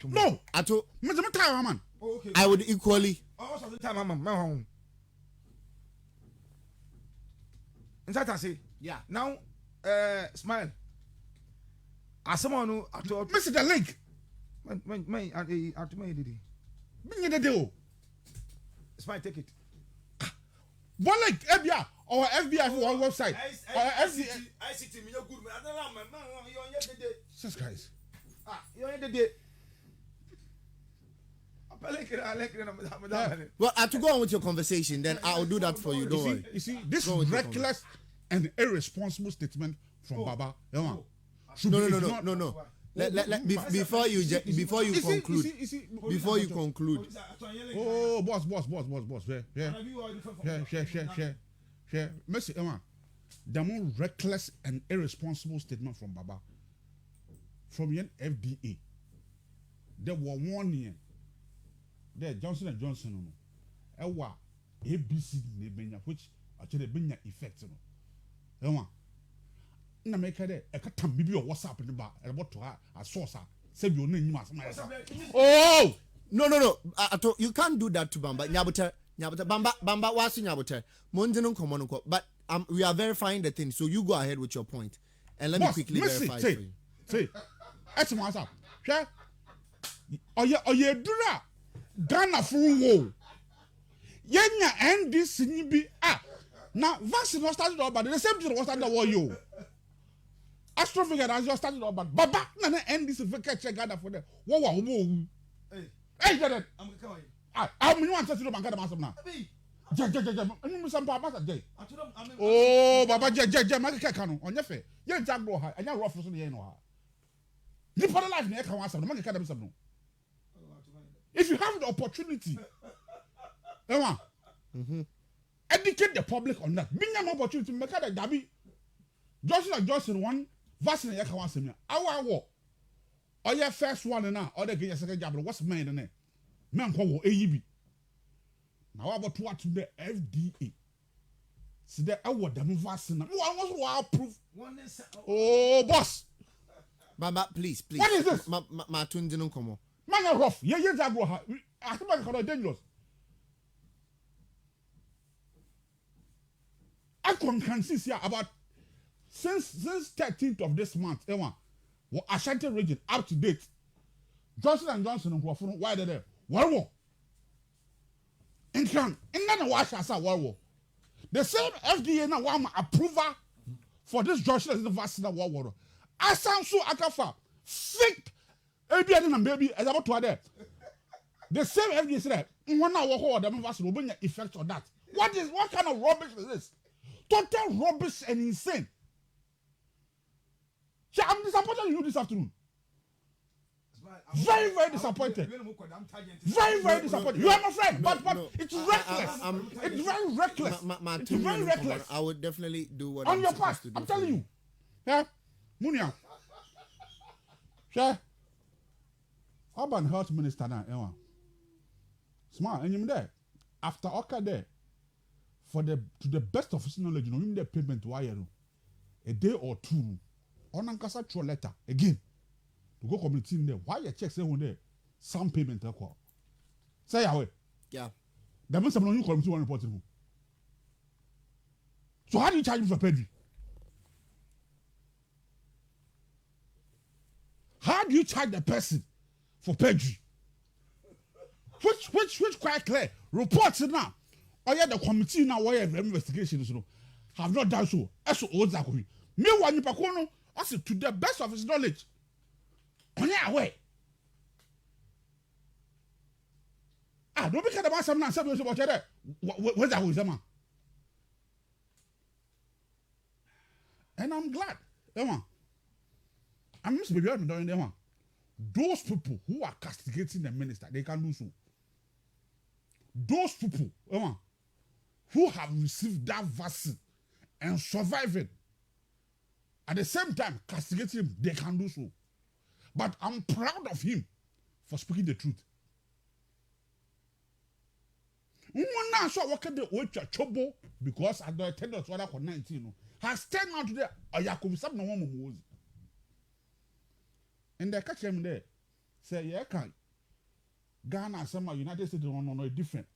No, Ato, man. I would equally. Yeah. Now, smile. As someone who I told Mr. the link. Bring the deal. Smile, take it. One link, FBI or FBI for one website. Or FBI. ICT, me no good man. I don't know, man. You're on the day. Jesus Christ. You're on the day. Well, I have to go on with your conversation, then I'll do that for you. Don't worry. You see, this reckless and irresponsible statement from Baba. No. Before you conclude. Oh, boss. Share. Mercy, Emma. The more reckless and irresponsible statement from Baba. From the FDA. There were 1 year. There Johnson & Johnson. Ewa ABC nebenya which actually benya effect. Emma. Na make there e ka tam bibi o WhatsApp ni ba e bo to ha a source say bi o na nyima asama. Oh no you can't do that to Bamba Nyabuta Bamba wasu Nyabuta monjino nkomo nko but we are verifying the thing so you go ahead with your point and let me quickly verify it for you. Say it's WhatsApp hwe oye dura Ghana fun wo yenya NDC ni bi na vaccine was started up but the same thing was started war you Astrophic has just started up but Baba na NDC fake check Ghana for them what wa omo hey get it I'm coming I'm you want to do banka masam na je anu some papa say oh Baba je ma keka no onye fe ye jagbo ha anya rough so ye no ha ni for life na e ka wasam no ma keka dem sam no if you have the opportunity educate the public on that binya more opportunity make that dabi Johnson one vaccine ya ka wasam ya awo or your first one na or the get second job what's mine in there man ko wo AEB now about what to the FDA see the award them vaccine no one was approve oh boss Baba please what is this ma tunji no komo man rough ye jagro ha I think I dangerous I can see here about since 13th of this month what Ashanti region up to date Johnson & Johnson why they there war in none wash as a war the same FDA now want approval for this Johnson & vaccine war I sound so akafa fake ABN and baby as about to there the same FDA said one hour hold them vaccine will bring effect on that what kind of rubbish is this total rubbish and insane. I'm disappointed in you this afternoon. Very, very disappointed. Very, very disappointed. You are my friend, but it's reckless. It's very reckless. It's very reckless. I would definitely do what on your part. I'm telling you. Yeah, Munia. Sure. Urban Health Minister now. Smart, and you there. After Oka there, to the best of his knowledge, you know, him the payment wire a day or two. On Ankasa throw letter again. To go community in there. Why you check say on there? Some payment say away. Yeah. That means someone you community one reporting. So how do you charge him for perjury? How do you charge the person for perjury? Which quite clear. Reports now. Or yeah, the committee now why investigations have not done so. Eso Ozakuri. Me one you pakono. Also, to the best of his knowledge, Onye away. Don't be about some now. Something about that. What's that with them? And I'm glad. Emma, I'm just be doing them. Those people who are castigating the minister, they can do so. Those people, Emma, who have received that vaccine and surviving, at the same time castigating him, they can do so. But I'm proud of him for speaking the truth. Now, so what can the old trouble because I don't attend us what I 19 has turned out today. I could be some no one. And they catch him there. Say, yeah, can Ghana, some United States no different.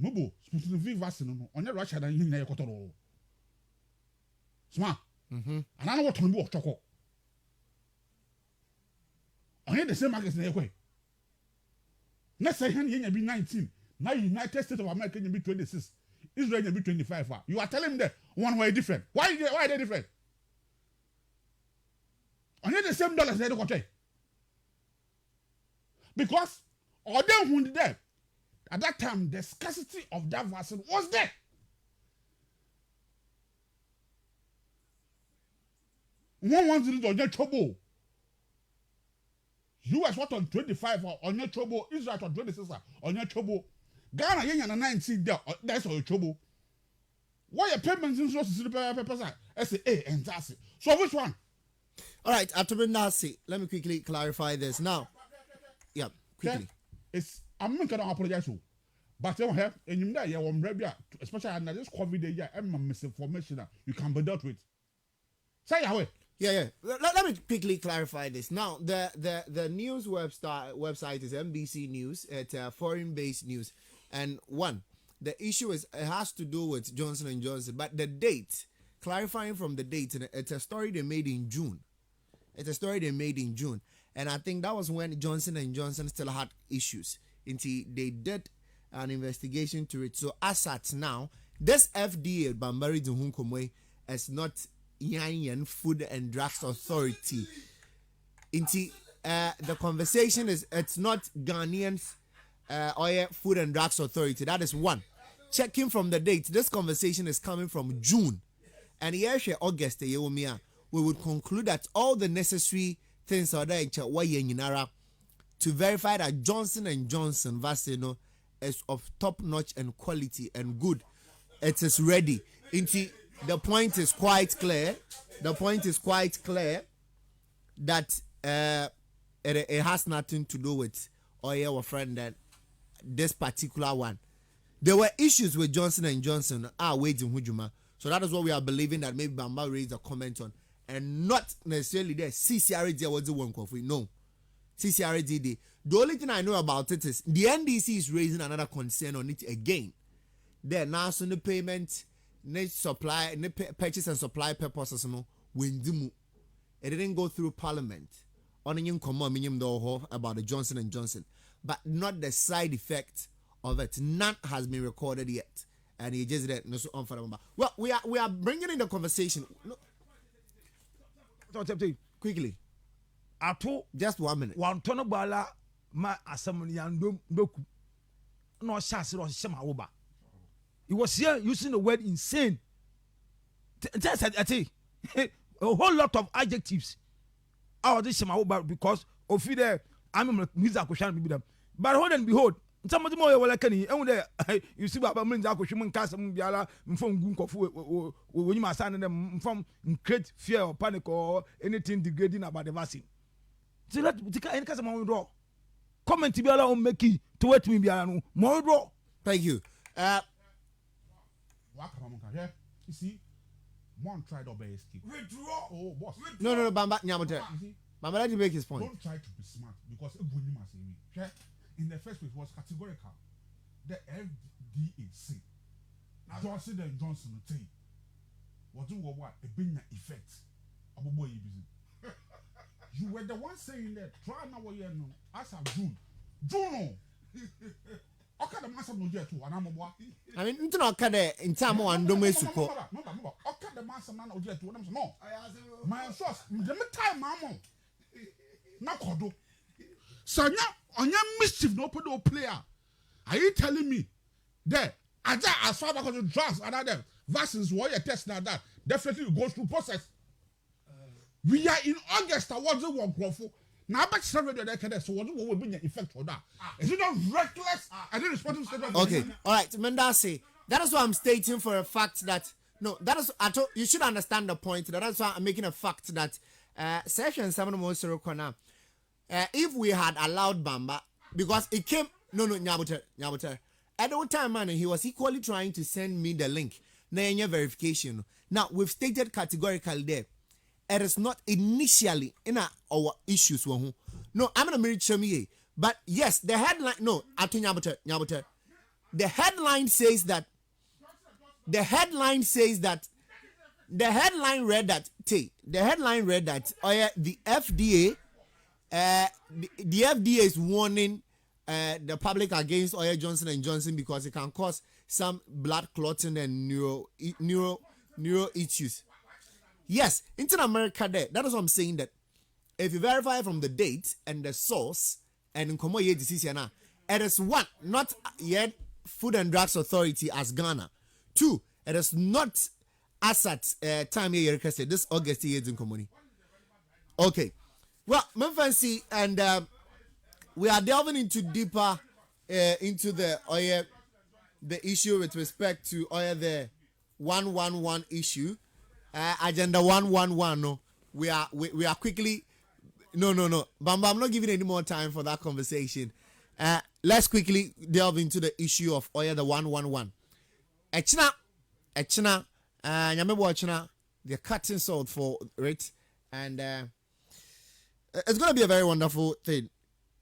Mubo, specific vaccine on your Russia than in Equator. Smart. And I know what to do. Choco. I hear the same markets in the way. Next say you be 19. Now United States of America you be 26. Israel you be 25. You are telling them that one way different. Why are they different? On the same dollars they don't go. Because all them who did that at that time the scarcity of that vaccine was there. One wants to do on your trouble. US what on 25 on your trouble, Israel on 26 on your trouble. Ghana yen and 19 there, that's all your trouble. Why your payments in sources to the papers? I say, and that's it. So which one? All right, Atobinasi, let me quickly clarify this. Now, yeah, quickly. It's I'm not gonna apologize to, but you have and you know you are especially under this COVID year, and misinformation you can be dealt with. Say away. Yeah. Let me quickly clarify this. Now, the news website is NBC News. It's foreign-based news, and the issue is it has to do with Johnson & Johnson, but the date, clarifying from the date, it's a story they made in June. And I think that was when Johnson & Johnson still had issues until they did an investigation to it. So as at now, this FDA, Bambari Duhunkomwe, is not Yan Food and Drugs Authority. The conversation is it's not Ghanaians or Food and Drugs Authority. That is one. Checking from the date, this conversation is coming from June. And here August, we would conclude that all the necessary things are there to verify that Johnson & Johnson vaccine is of top notch and quality and good. It is ready. The point is quite clear. That it has nothing to do with our friend that this particular one. There were issues with Johnson & Johnson waiting Hujuma. So that is what we are believing that maybe Bamba raised a comment on. And not necessarily there. CCRD was the one coffee. No. CCRD. The only thing I know about it is the NDC is raising another concern on it again. There now so the payment, supply, purchase and supply purposes when it didn't go through Parliament. Only about the Johnson & Johnson, but not the side effect of it. None has been recorded yet, and he just did no so unfathomable. Well, we are bringing in the conversation. No. Quickly, just 1 minute. One ton of bala ma asamuni and doku. No shas or shema oba. He was here using the word insane. A whole lot of adjectives. Oh, this shema oba because of there. I'm a music question be them. But hold and behold, somebody more well can you see about means I could human cast some biala from Gunko when you must send them from create fear or panic or anything degrading about the vaccine. So that any case of draw. Comment to be allowed on Meki to wait me be more draw. Thank you. You see, one tried to obey escape. Withdraw. Oh, boss. No, Bamba Nyamote. Bamba, let me make his point. Don't try to be smart because in the first place it was categorical. The FDA said Johnson & Johnson say what do what a big effect of boy business. You were the one saying that try now what you know as of June. Okay, the master no get to one boy. I mean, into no kade in time one do me support. Okay, the master man no get to one no. My source, the time mama. na kodo. Sanya onya mischief no put no player. Are you telling me there as far back as the drugs and other vaccines what you test now that definitely goes through process. We are in August. I was the one growth. Now, but several decades, so what will be the effect of that? Is it not reckless and irresponsible statement? Okay, all right, Mendasi. That is why I'm stating for a fact that no, that is you should understand the point. That is why I'm making a fact that Section 7 most if we had allowed Bamba, because it came Nyabuter. At the time, man, he was equally trying to send me the link. Na verification. Now we've stated categorically there. It is not initially in our issues. No, I'm gonna marry Chemi. But yes, the headline. No, Nyabuter. The headline says that. The headline read that. The headline read that. Oh yeah, the FDA. The FDA is warning the public against Johnson & Johnson because it can cause some blood clotting and neuro issues. Yes, in America there, that is what I'm saying, that if you verify from the date and the source and in Komo ye decision, it is one, not yet Food and Drugs Authority as Ghana. Two, it is not as at time here requested this August year in Komoni. Okay. Well, Memphis, and we are delving into deeper into the issue with respect to the 111 issue, agenda 111. No, we are quickly. No. Bamba, I'm not giving any more time for that conversation. Let's quickly delve into the issue of the 111. Echina, they're cutting salt for it, and. It's going to be a very wonderful thing.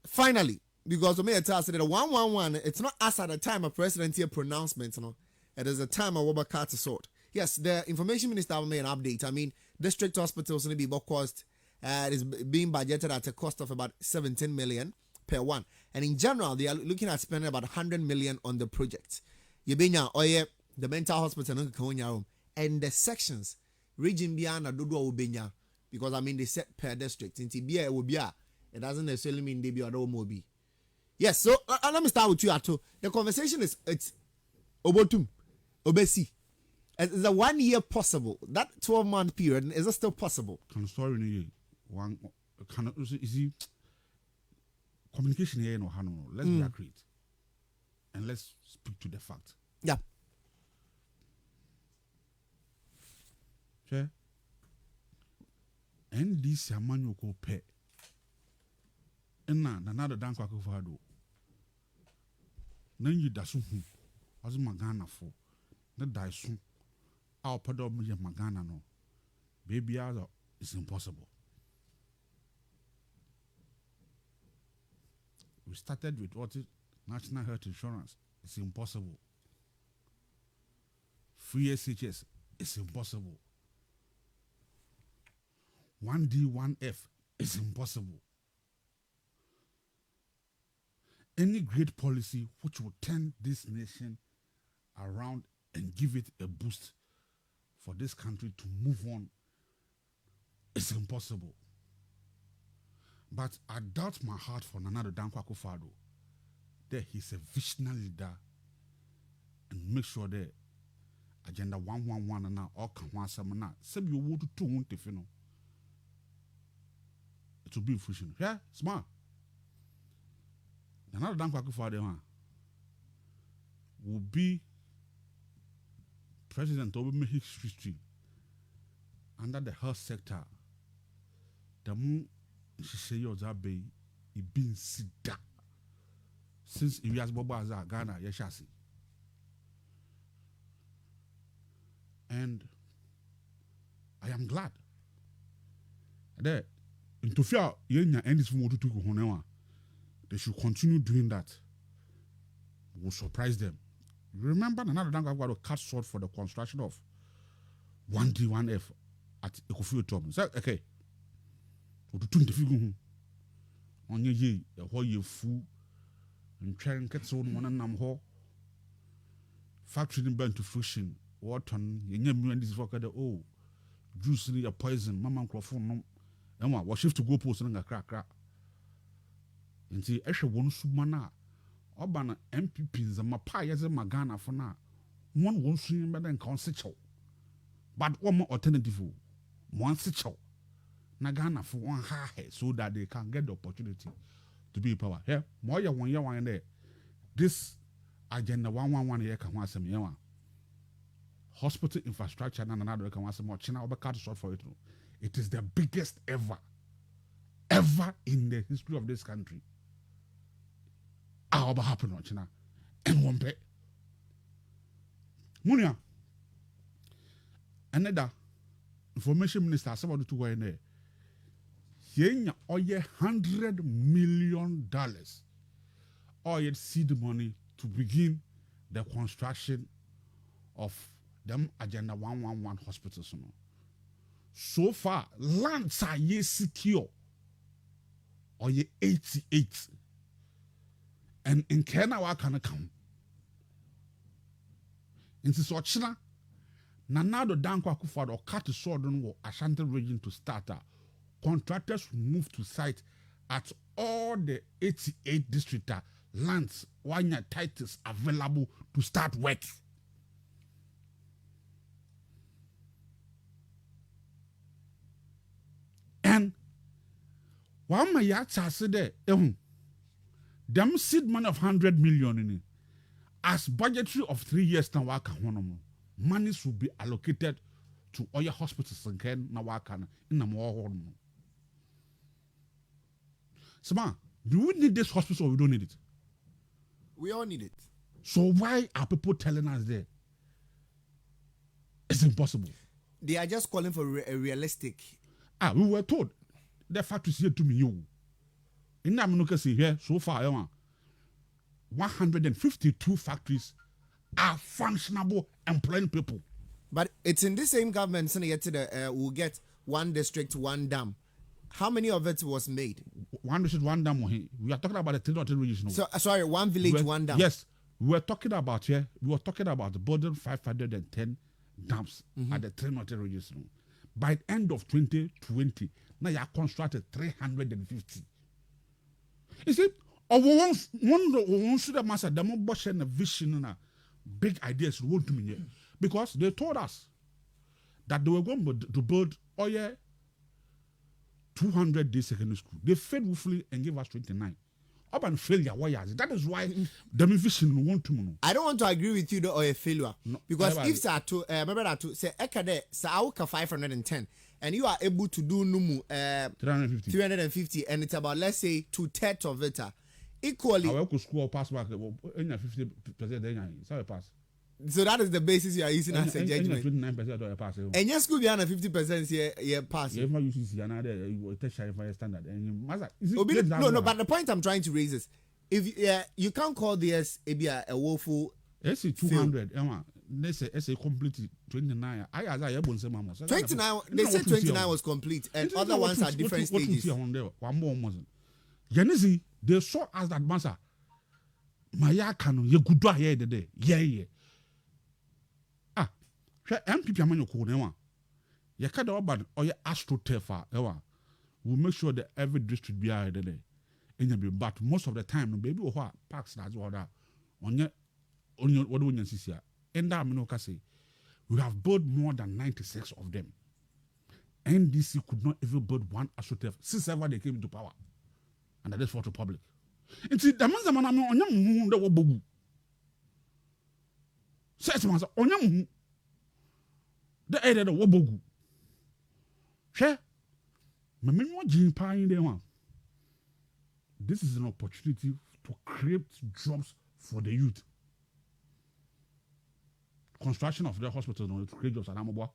Finally, because the mayor tells us that the 111, it's not us at the time of presidential pronouncement, it is the time of Robert Carter sort. Yes, the information minister made an update. I mean, district hospitals will be cost. It is being budgeted at a cost of about 17 million per one. And in general, they are looking at spending about 100 million on the project. The mental hospital and the sections, region beyond Dodo Ubenya. Because I mean they set per district. It doesn't necessarily mean they be or more be. Yes, so let me start with you, Ato. The conversation is it's Obotum, Obesi. Is the 1 year possible? That 12-month period, is it still possible? Can story one can easy communication here no Hano. Let's be accurate. And let's speak to the fact. Yeah. Sure. And this Amanu ko pe. Ena another dank wako fado. Nanyi dasu hu. Azu magana fo. Na daisu. Our pedo me magana no. Baby is impossible. We started with what is National Health Insurance. It's impossible. Free SHS. It's impossible. 1D, 1F is impossible. Any great policy which will turn this nation around and give it a boost for this country to move on is impossible. But I doubt my heart for Nana Dankwa Akufo-Addo that he's a visionary leader and make sure that agenda 111 and now all can want some now. Some you want to want if you know. It will be fruition. Yeah, smart. Another Dankwa Akufo-Addo will be president of history under the health sector. The more she say your zabe, it been sida since he has Bobo Azar Ghana yeshasi. And I am glad that in Tofia, they should continue doing that. We'll surprise them. You remember another Dankwa Akufo-Addo cut short for the construction of 1D, 1F at Ekofio Tom. So, okay. So, to the figure on your ye, a whole year fool, and trying to get so one and I'm ho. Factory in burn to fruition, water, you never this work at the juice a poison, Mamma Crawford. And what shift to go post and a crack. nti ehwe won sumana oba na MPP nzama pa yeze magana fo na won sun be den kan se chew but one alternative one se chew na Ghana for one high so that they can get the opportunity to be in power. Here, more ya 1 year one there. This agenda 111 year can want some hospital infrastructure and another can want some more. China will cut short for it. It is the biggest ever in the history of this country. How about happen on China? And one pay. Munia. Another information minister, somebody to go in there. Yenya oye $100 million oye seed money to begin the construction of them agenda 111 hospitals. So far, lands are ye secure oye 88, and in Kenya wa can come. Into Sochina, Nanado Danko Akufado or cut the sword on Ashanti region to start. Contractors move to site at all the 88 district lands when your titles available to start work. And one my yachts are said there, them seed money of 100 million in it. As budgetary of 3 years now, money should be allocated to all your hospitals again now in the more. Sama, do we need this hospital or we don't need it? We all need it. So why are people telling us there? It's impossible. They are just calling for a realistic. We were told. The fact is here to me, you. In America, see here, so far, 152 factories are functionable, employing people. But it's in this same government, so we'll get one district, one dam. How many of it was made? One district, one dam. We are talking about the territory region. So sorry, one village, one dam. Yes, we were talking about here. We were talking about the building 510 dams at the territory region. By the end of 2020, now you have constructed 350. You see, one should have mastered the more and a vision and big ideas want to me because they told us that they were going to build 200-day secondary school. They failed woefully and gave us 29. Urban failure, why is it? That is why the vision want to know. I don't want to agree with you or a failure. No, because if remember that to say Ekade Sauka 510 and you are able to do Numu 350 and it's about let's say 2/3 of it equally. I could score pass back 50% pass. So that is the basis you are using as a judgment. 29% of pass. And yes, could be 50% here pass. You ever use another tertiary standard and no, but the point I'm trying to raise is if you can't call this a woeful. It's 200. They say it's a complete 29. 29. They say 29 was complete, and other ones are different stages. One more wasn't. Yanisi, they saw us that master. Maya Kano, you good here the day. Yeah. MPP among your code, you can't about or your astroturf, we'll make sure that every district be out there. But most of the time, baby, what parks that's what on your what do you see here? And that I say, we have built more than 96 of them. NDC could not even build one astroturf since ever they came into power. And that is for the public. And see, the man's a man on your bogu. Says man on your the area of Wobogu. Share. This is an opportunity to create jobs for the youth. Construction of the hospitals to create jobs at Amobwa.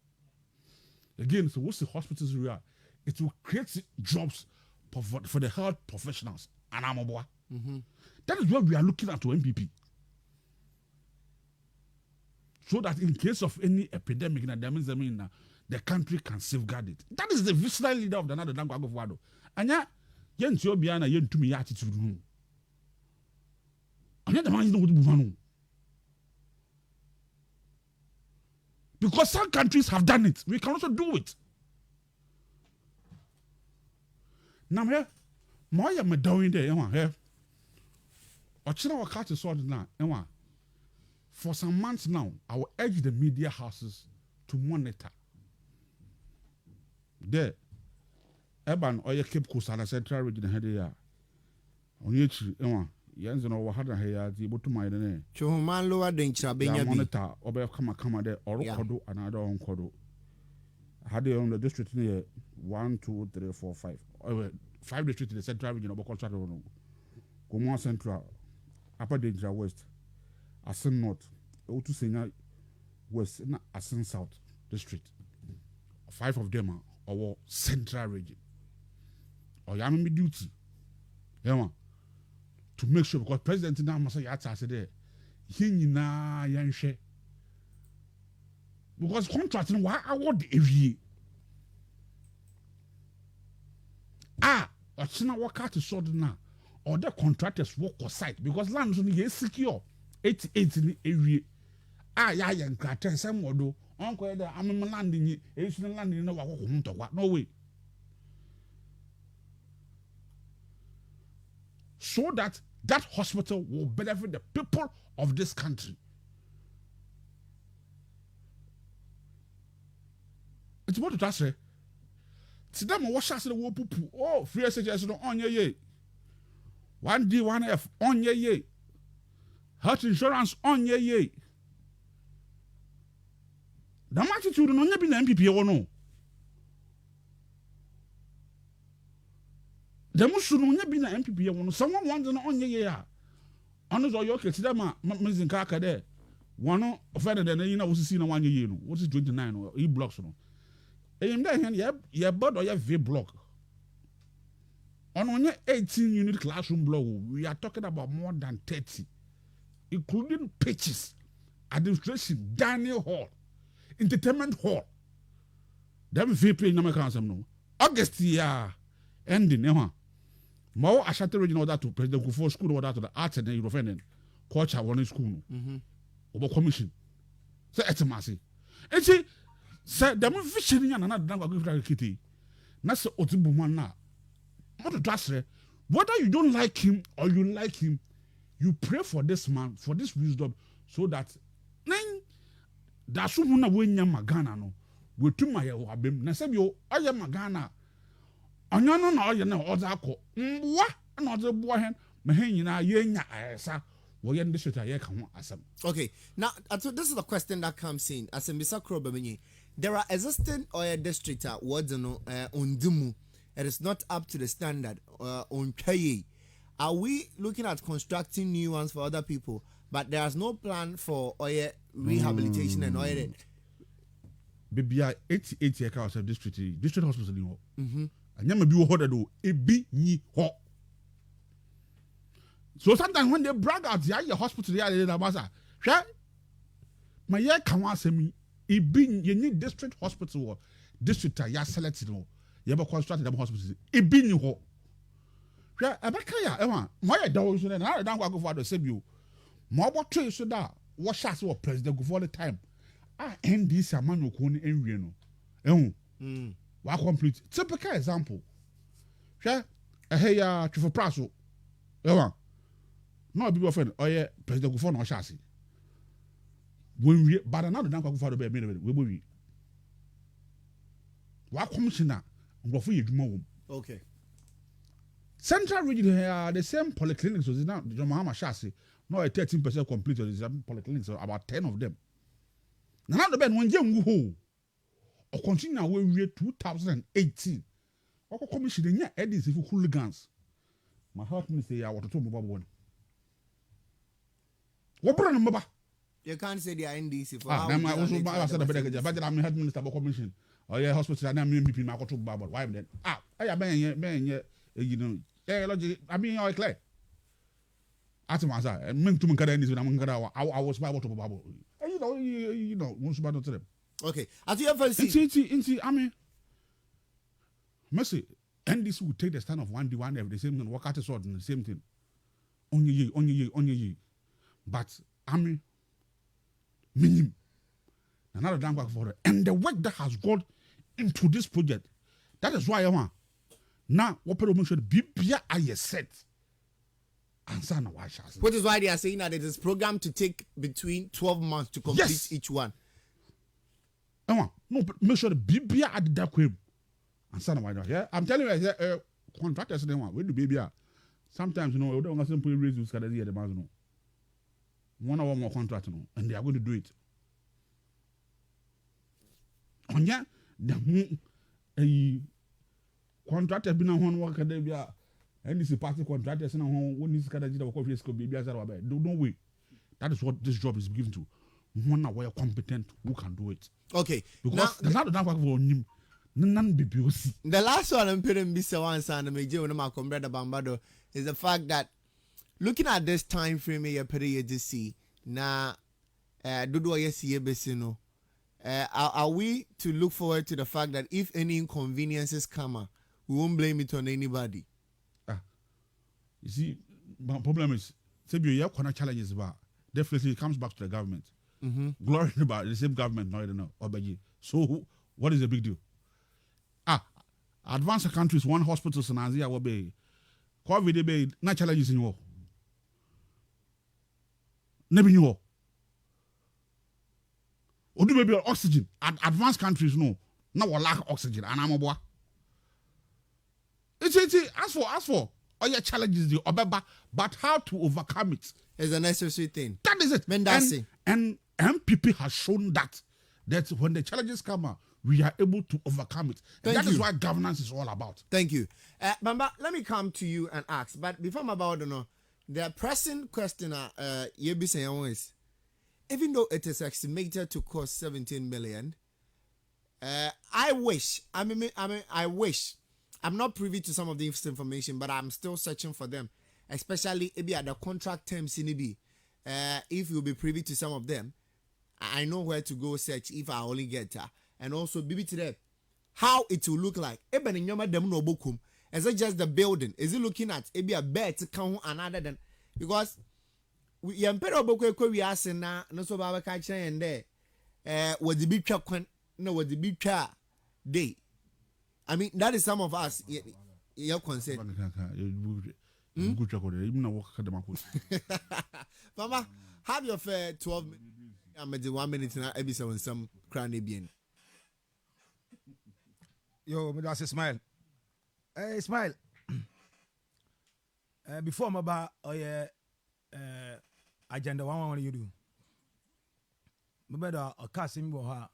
Again, so what's the hospitals we are? It will create jobs for the health professionals at Amobwa. That is what we are looking at to MPP. So that in case of any epidemic, the country can safeguard it. That is the visionary leader of the Nado Dango Agofwado. And yeah, yen to Biana, yen to me attitude. And yet the man is not going to move. Because some countries have done it. We can also do it. Now here, Moya Medow in there, here. Ochina wakati sword na enwa. For some months now, I will urge the media houses to monitor. There, Eban Oya Cape Coast and Central Region head ya. Onyechi enwa. Yenzo no wahada heya di botuma idene. Chuman lower than Chabenya. Monitor obe kama there or kodo another on kodo. Had on the district near 1, 2, 3, 4, 5. 5 districts in the Central Region of Bokol no. Gomwa Central, Upper Danger West, Asin North, Otu Senya West, and Asin South District. 5 of them are our Central Region. Or Yamami duty. Yeah, to make sure because President now must say yata there. He na yanshe. Because contracting why award every year. Or China work out to sort now. Or the contractors work on site because land is only secure 88 in the area. Yeah, and cartel some do. Uncle, I'm landing Asian landing no way. So that hospital will benefit the people of this country. It's what to say. Today, my wash out the wall poo. Oh, free SHS on your ye. 1D, 1F on your ye. Health insurance on your ye. The multitude on your bin MPP or no. The Muslim on your bin MPP or no. Someone wants on your ye. Honors or your kids, them, Mrs. Kaka there. One offended than you know, was seen 1 year. What is 29 or E blocks? In that hand, you have bought or you have V block. On your 18-unit classroom block, we are talking about more than 30, including pitches, administration, dining hall, entertainment hall. Them VP in America, no. August year ending, more Ashante region order to President Kufo school order to the arts and the European culture one school. Over commission. So it's a massive. And see, sir, the vision in another dango kitty. Nasa Otibuman na. What to say? Whether you don't like him or you like him, you pray for this man, for this wisdom, so that then that's who na wenya magana no. We tu my wabem. Na say yo oye magana. Anya no na oye na oza ko. Mwa na oza bo hen me hen nyina ye nya esa. Okay, now this is the question that comes in. As a Mr. Krobemenye, there are existing oil districts at Wadano on Dumu. It is not up to the standard on Kaye. Are we looking at constructing new ones for other people? But there is no plan for oil rehabilitation and oil. Baby, 88 acres of district hospital. And you may be ordered to a big ho. So sometimes when they brag out the hospital, they are my year can answer me. It being you need district hospital or district ya selected no. You have constructed the hospital. It being you ho. Yeah, Abakaya, Emma, my doors and I don't go for the same you. More what trace so that what shots were president go for the time. I end this a man who can in Reno. What complete typical example. Yeah, hey, Chief Praso. Emma. No people friend oh yeah president Kufo no chassis when we but another dan Kufo do be we bo wi wa commissioner ngofo yedwuma wom. Okay, Central Region here the same polyclinics was now the Mahama chassis no 13% complete of the polyclinics about 10 of them now the ben when ngu ho or continue we 2018 or commission nya edits if hooligans my heart minister ya wato to mo you can't say they are NDC for I'm also said the budget I'm head minister of commission. Oh yeah, hospital and I'm MP my control Bible. Why then? I ben you know. Yeah, logic. I mean you clear. Atimasa, and men to Mankara is when I'm gonna I was Bible to Bible. You know, once about to them. Okay. As you ever see, I mean Mercy, NDC would take the stand of 1D1 every the same thing, work out a sword and the same thing. On your ye. But I mean, minimum. Another damn work for it. And the work that has gone into this project, that is why I want. Now, what people make sure the BPA are set. Answer na why shall. Which is why they are saying that it is programmed to take between 12 months to complete Yes. each one. No, but make sure the BBA at that quim. Answer na why not. Yeah, I'm telling you, contractors they want. Where the baby are. Sometimes, you know, we don't want to raise this kind of the man, no. 1 hour more contract, no, and they are going to do it. On ya, the contractor been on one work academia, and this is party contractors and on one is kind of coffee school baby as well. No way. That is what this job is given to. One hour competent who can do it. Okay. Because Now, there's not enough work for him. None BPOC. the last one I'm putting Mr. One and Major when my comrade Bambado is the fact that looking at this time frame here per year to see now Dodo Yesi Besino. Are we to look forward to the fact that if any inconveniences come, we won't blame it on anybody? You see, my problem is, say you have challenges about definitely it comes back to the government. Glory about the same government, no, I don't know. Obaji. So what is the big deal? Advanced countries, one hospitals in Asia will be COVID be not challenges in war. Never knew. Or do maybe oxygen? Advanced countries no. Now we lack oxygen. And I'm a boy. It's as for all your challenges the obeba, but how to overcome it. It's a necessary thing. That is it. Mendasi. And MPP has shown that when the challenges come out, we are able to overcome it. And that is what governance is all about. Thank you. Bamba, let me come to you and ask. But before I'm about to know, the pressing question is, even though it is estimated to cost 17 million, I wish, I'm not privy to some of this information, but I'm still searching for them, especially maybe at the contract terms in EB. If you'll be privy to some of them, I know where to go search if I only get her. And also, BB today, how it will look like. Is it just the building? Is it looking at maybe a bed to count another than because we emperor boko we are saying now, no so baba catch and there. What the big truck no what the big car day. I mean, that is some of us. Your consent. Mama, have your fair 12 minutes. I'm at the 1 minute now. Episode on some cranny bien. Yo, that's a smile. Hey, smile. Before I'm about agenda, what you do? Maybe a casting will have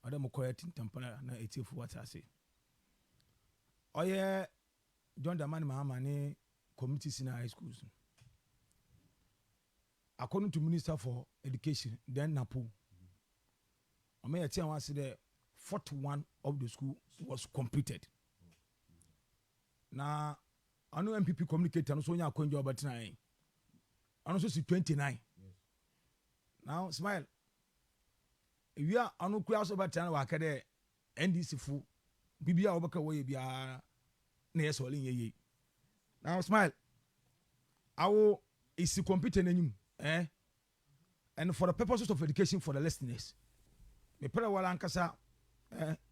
a democrat in Tampana, na 80 for what I say. Oh, yeah, John Daman Mahamani committees in high schools. According to Minister for Education, then Napu, I may tell you that 41 of the school was completed. Now, I know MPP communicate and also you job at 9. I also see 29. Now, smile. If you are on cross over time, I can NDC full. Bibia Obaka way be a near swelling ye. Now, smile. I will is to compete in him. And for the purposes of education for the listeners, me pray while ankasa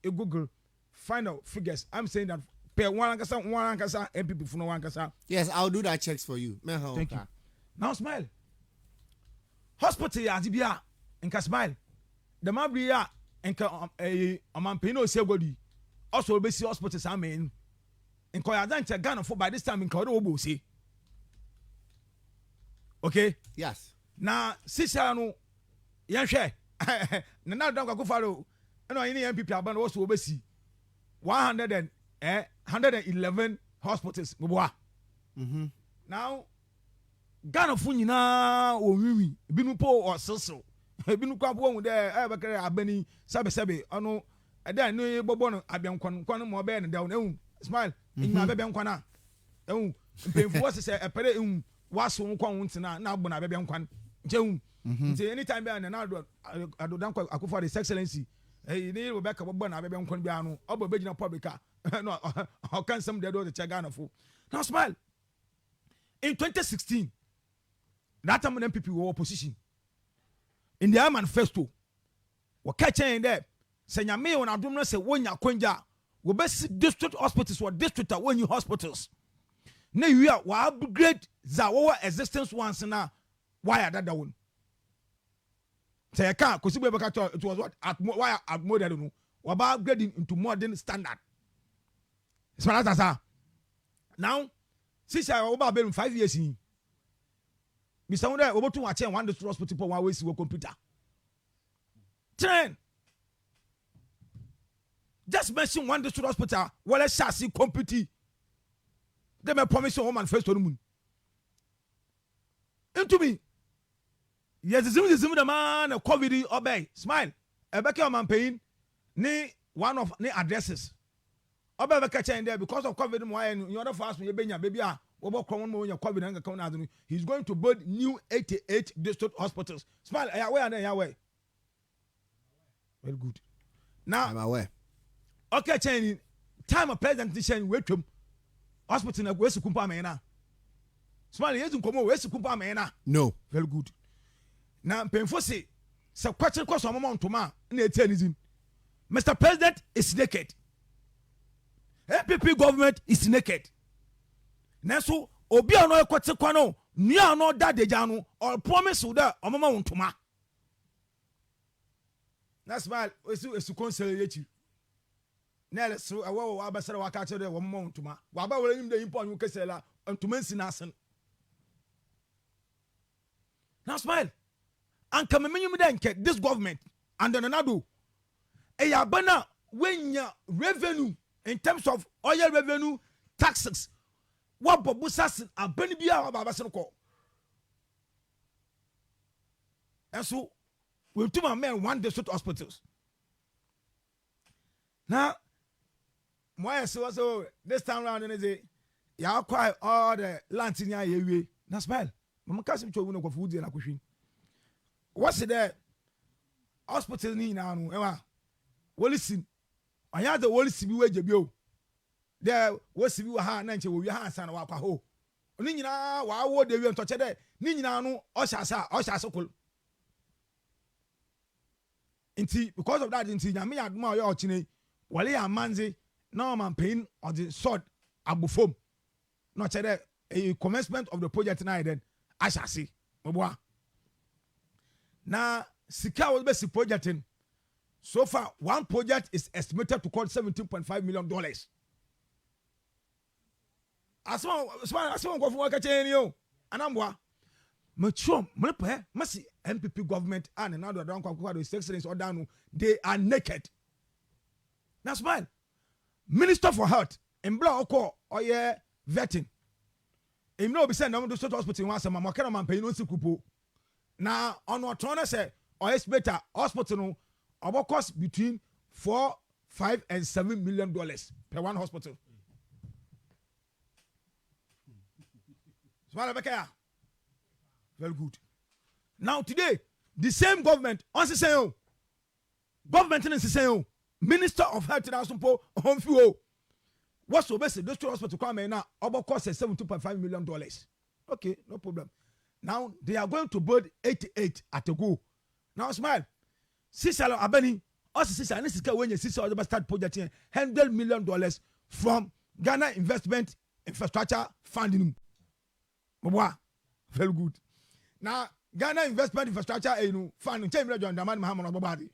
Google find out figures. I'm saying that per one ankasa MPP for no ankasa. Yes, I'll do that checks for you. Thank you. Now smile. Hospital ya dibia enka smile. The man be ya enka amampino segodi. Also be see hospitals amen. Enka ya dan che Ghana for by this time enka do obo say. Okay? Yes. Now, sister no yanhwe. Na na don go follow. No any MPP aban was to obesi. 111 hospitals boa. Now Ghana fu nyina owiwi binu po osese. Binu kwa bo hu de bekere abani sabe ono eda no bobo no abiankon mo be ne down ehun smile nyima be benkwana ehun mpemfu wose epere ehun waso nkwa wontina na agbo na bebe nkwan nchehu nti anytime be na adodan kwa akufo the excellency ni Rebecca bobo na bebe nkwan bi anu obo begina publica no how can some dey do the Ghana fo now smile in 2016 that time when MPP were opposition in their manifesto we catch in there say nyame on adom no say wonya kwanja we be district hospitals or district when you hospitals na you are upgrade za wo existence ones na why that one say can kosi be beka it was what why outmoded no we about upgrading into modern standard. Now since I over 5 years in Mr. Wonder over to watch one the hospital for one way see computer train just mention one the hospital well let's see computer they may promise a woman first to the moon into me. Yes, the man COVID obey smile a becker man paying ni one of the addresses obey catching there because of COVID and you other fast when you bring your baby over common when your COVID and account he's going to build new 88 district hospitals. Smile away and away. Very good. Now I'm aware. Okay, changing time of presentation wait to hospital na wesi kumpa mena. Smile yesu komo wesi kumpa mena. No. Very good. Now painful say question question mama ntoma na etenizim. Mr. President is naked. MPP government is naked. Nanso obi ano ekote kwano nua ano dadeja no or promise that omama ntoma. Na smile esu konsel yechi. Na so awo abasara waka chere wo omama ntoma. Wa ba wole nim de impo anwu kesela ntoma nsi na asen. Na smile and come me denke this government and then another e ya bana wenya revenue in terms of oil revenue taxes what bobusas abani bia baba se ko and so we two men one district hospitals now why so this time round and say ya acquire all the land in ya na smile mama kasim cho no ko food na kwhwin what's the hospital ni na no ewa wolisin anya the wolisi bi waje bi o there wosi bi wa ha na nche wo wi ha san wa kwa ho oni nyina wa wo de wi ntoche de ni nyina no o hyasa kol inti because of that inti nyame adoma o chine wale ya manzi na man pain on the sword abufom no che de a commencement of the project na then ashasi moboa na sika wo be si project in so far one project is estimated to cost $17.5 million. Asma go for ka chen yo anamboa mature mrepe masi MPP government and now don kwa the excellence or down they are naked. Now smile Minister for Health in block or vetting im no be send them to state hospital one say mama kana man pay no sikupo na on what trying to say or it's better hospital no about cost between $4, $5 and $7 million per one hospital. Very good. Now today, the same government, on the same government in the same Minister of Health in home fuel. What's the best? Those two hospitals come in now about cost $72.5 million. Okay, no problem. Now they are going to build 88 at a go. Now smile. Sisalo Abani, also Sisa, this is when you Sisa start projecting $100 million from Ghana Investment Infrastructure Funding. Very good. Now Ghana Investment Infrastructure Funding, $10 million Daman Mahamon Bobadi.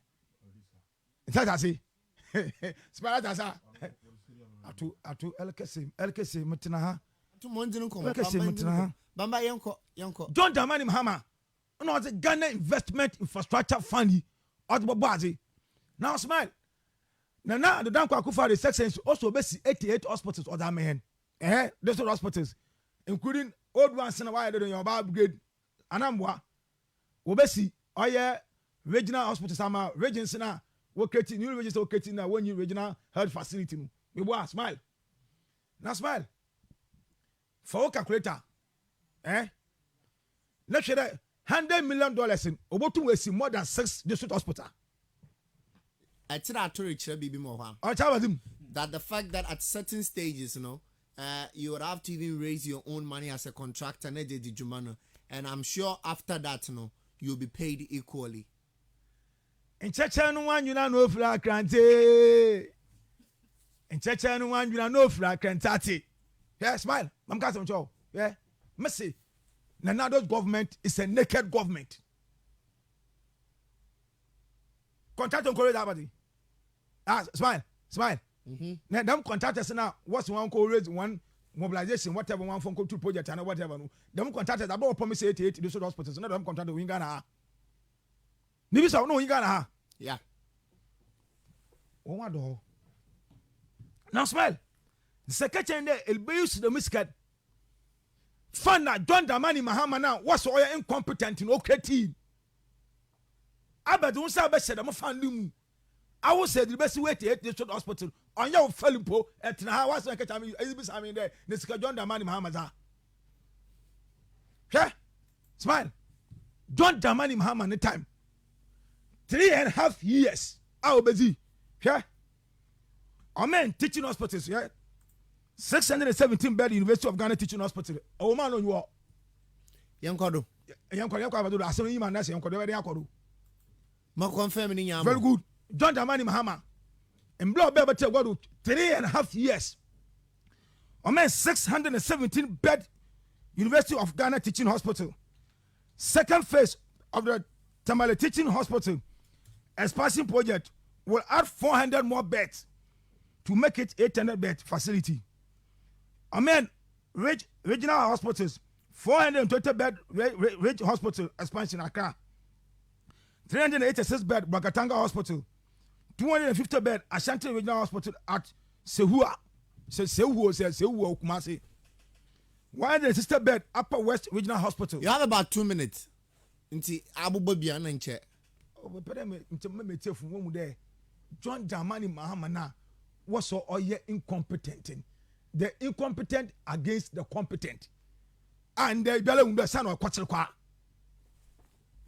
It's that I say. Sparata Atu LKC Matinaha. To Monzino LKC Matinaha. Bamba Yanko. John Damani Mahama. No, the Ghana Investment Infrastructure Fund. Now smile. Now the Danko Akufa the sections also base 88 hospitals or that man. Those are hospitals, including old ones in a while in your upgrade. Anambwa. Obesi, oh yeah, regional hospitals are regions now. We're creating new regions, we're creating now one new regional health facility. We will smile. Now smile. For calculator. Let's say that $100 million in about to see more than 6 district hospital. I tell that to Richard Bibi Mohan. That the fact that at certain stages, you would have to even raise your own money as a contractor, and I'm sure after that, you'll be paid equally. In Chechanu one, you know, flag grante. In Chechanu one, you know, flag grantati. Yeah, smile. I'm casting Joe. Yeah, Messi. Nanado's government is a naked government. Contract on Korea Abadi. Smile. Now them contractors now. What's one call raise one mobilization, whatever one phone call to project and whatever. Them contractors about promise 88 to the hospitals. Not them contract in Ghana. Nibisa no in Ghana. Yeah. Oh my door. Now smile. The secretary there will be used to the miscat. Fund that John Dramani Mahama now was all incompetent in okay team. I bet don't say said I'm a fan you. I will say the best way to hit this hospital on your Felipo at now was like I mean there. This John Dramani Mahama. Yeah, smile. John Dramani Mahama the time 3.5 years. I will be yeah. Amen. Teaching hospitals, yeah. 617 bed University of Ghana Teaching Hospital. Oh man, you are. Yankodo. Yankodo. I saw you man. That's Yankodo. Where Yankodo? Ma confirm ni nyama. Very good. John Dramani Mahama. And blood baby tell God 3.5 years. Amen. 617 bed University of Ghana Teaching Hospital. Second phase of the Tamale Teaching Hospital expansion project will add 400 more beds to make it 800 bed facility. Amen. Regional hospitals, 420 bed Ridge Hospital expansion Accra, 386 bed Bakatanga Hospital, 250 bed Ashanti Regional Hospital at Sehua Kumasi, 160 bed Upper West Regional Hospital. You have about 2 minutes. Nti Abu Bobia na nche. John Dramani Mahama na was so incompetent. The incompetent against the competent. And the Bella Umbesan or Quatzalqua.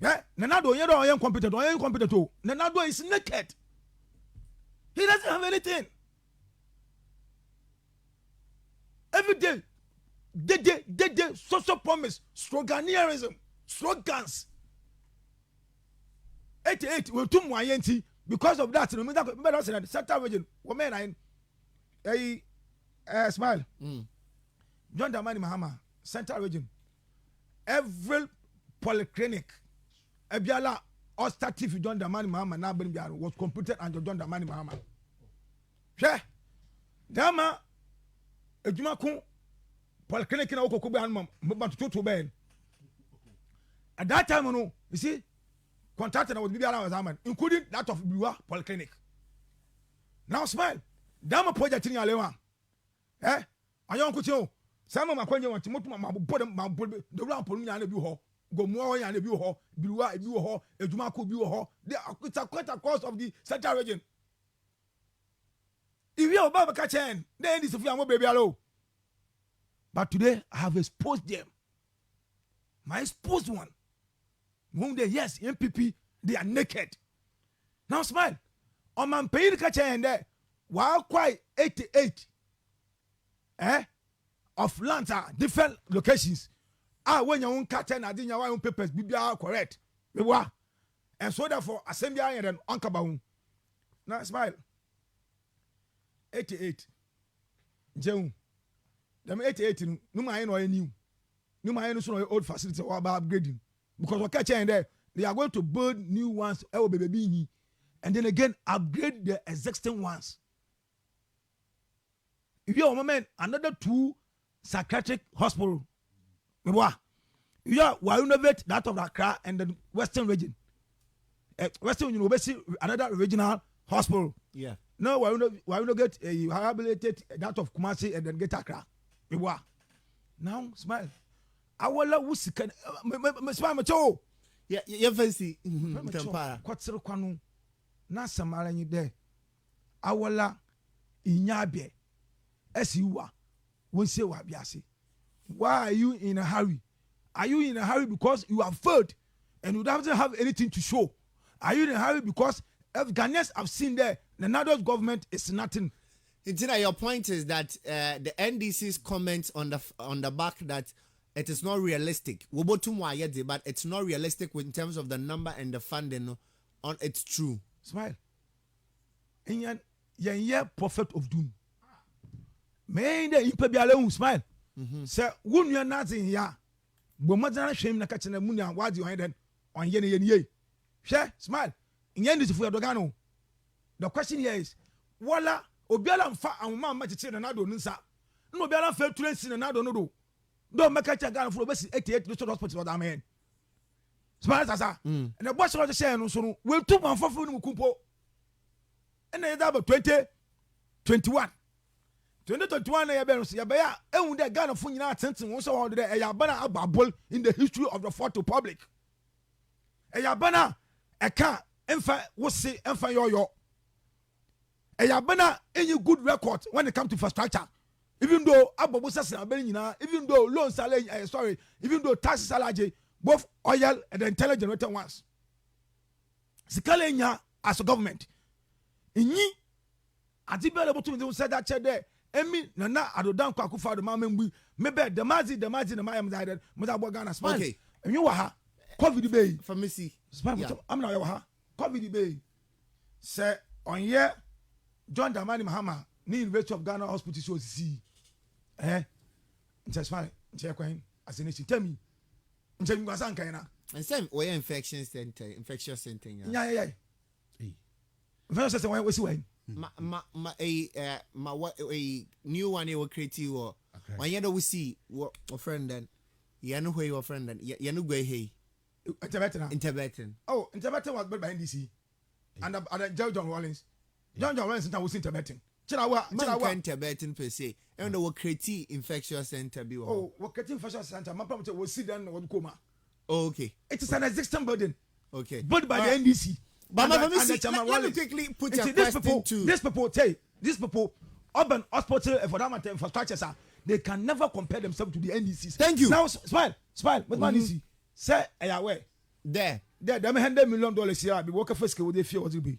Yeah, Nanado, you're incompetent or incompetent. Nanado is naked. He doesn't have anything. Every day, social promise, sloganeerism, slogans. 88 will too YNT because of that. Remember that Central region, women smile. John Dramani Mahama, Central region. Every polyclinic, Ebiala, or stative John Dramani Mahama now was completed under John Dramani Mahama. Yeah, Dama, Ejumaku, polyclinic in Okokuba and Mobile to Ben. At that time, you see, contracted with BBR Zaman, including that of Bua Polyclinic. Now smile. Dama project in Alewa. Eh? I don't know. Some of my question want to move my body, the round for me and the ho, go more and the view ho, Bua, a view ho, a Jumaku view ho. It's quite a cost of the Central region. If you are Baba Kachen, then this is your baby alone. But today I have exposed them. My exposed one. Whom they yes, MPP, they are naked. Now smile. On my paying catcher and there, while quite 88 of lands are different locations. When you own catcher and I didn't your own papers, be correct. And so therefore, assembly and Uncle now smile. 88. June. Them 88 no mind or new. No mind no old facility or about upgrading. Because we're catching there, they are going to build new ones, and then again upgrade the existing ones. If you are a moment, another 2 psychiatric hospital, you are renovate that of Accra and the Western region. Western University, another regional hospital. Yeah. No, why not get rehabilitate that of Kumasi and then get Accra? You are now smile. I will let Wusi can smile macho. Yeah, you fancy. Tempara. Quatsel Quanu. Nasa Malani there. I will la inyabe. As you are. Won't say what Biasi. Why are you in a hurry? Are you in a hurry because you have failed and you don't have anything to show? Are you in a hurry because if Ghanaians have seen there, the Nado's government is nothing? Your point is that the NDC's comments on the back that it is not realistic. But it's not realistic in terms of the number and the funding. It's true. Smile. And you're prophet of doom. May the impebiale smile. Say won you nothing ya. Bomazana shame na catching a munia wadi on then on ye. Share smile. In yendi for dogano. The question here is wala obiala mfa amama machiche na nado nsa. No obiala fa tulensi na nado no do. Don't make a Ghana for best 88 District Hospital that man. Smile sasa. And the boss was saying no so we took one for kumpo. And then about 2021 ya be ya be ya ehun de Ghana for nyina atenten won so de e ya bana ababol in the history of the Fourth Republic. E ya bana e ka emfa wose emfa yoyo. E ya bana any good record when it comes to infrastructure. Even though abobo sasa na nyina, even though loan salary even though taxes salary both oil and the intelligent generated ones. Sikale nya as a government. Inyi ati be able to say that chair there. Emi nana adodan kwa kufa do mamembu mebe the mazi na mayam zaided mother Ghana smile. Okay. And you ha COVID be for me see. I'm now ha COVID be. Say on here John Dramani Mahama ni University of Ghana Hospital so see. Just smile. Check when as in tell me. Nche mi kwasa nkan na. And same we infectious center. Yeah. Infectious center we see when. A new one you will create you when you know we see what a friend then you know where your friend then you know where he interbeting. Oh, interbeting was built by NDC and John Rollins. John Rollins was interbeting. Interbeting per se. And the create infectious center be what creating infectious center. My problem was see then what coma. Okay. It is an existing building. Okay. Built by the NDC. But let me quickly put your question to these people, urban hospital for that matter infrastructure, they can never compare themselves to the NDCs. Thank you. Now, smile. What man is say, aware. There, $100 million here. Be working first with the fear what it be.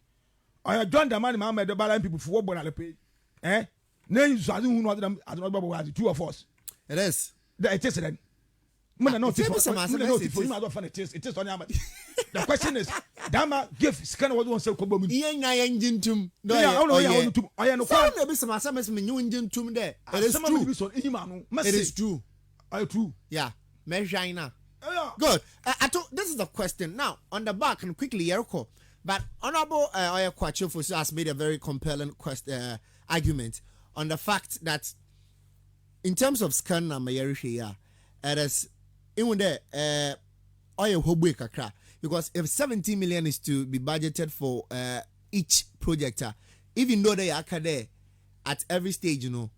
I joined the man, the balance people for what on pay. Then you saw who know them. I don't know about 2 of us. It is. It is then. It is on the question is, Dama give scan what one say kobo mu. Iye nya engine tum. Yeah, no, yeah, tum. I no kwa. There be some asames me new engine tum there. It is true. It is true. True. Yeah. Mejina. Good. This is the question. Now, on the back and quickly Yerko. But Honorable Oya Kwachofosu has made a very compelling argument on the fact that in terms of scan na mayerishi it is in there Oya Hobwe kakra. Because if 70 million is to be budgeted for each project, even though they are there at every stage, you know,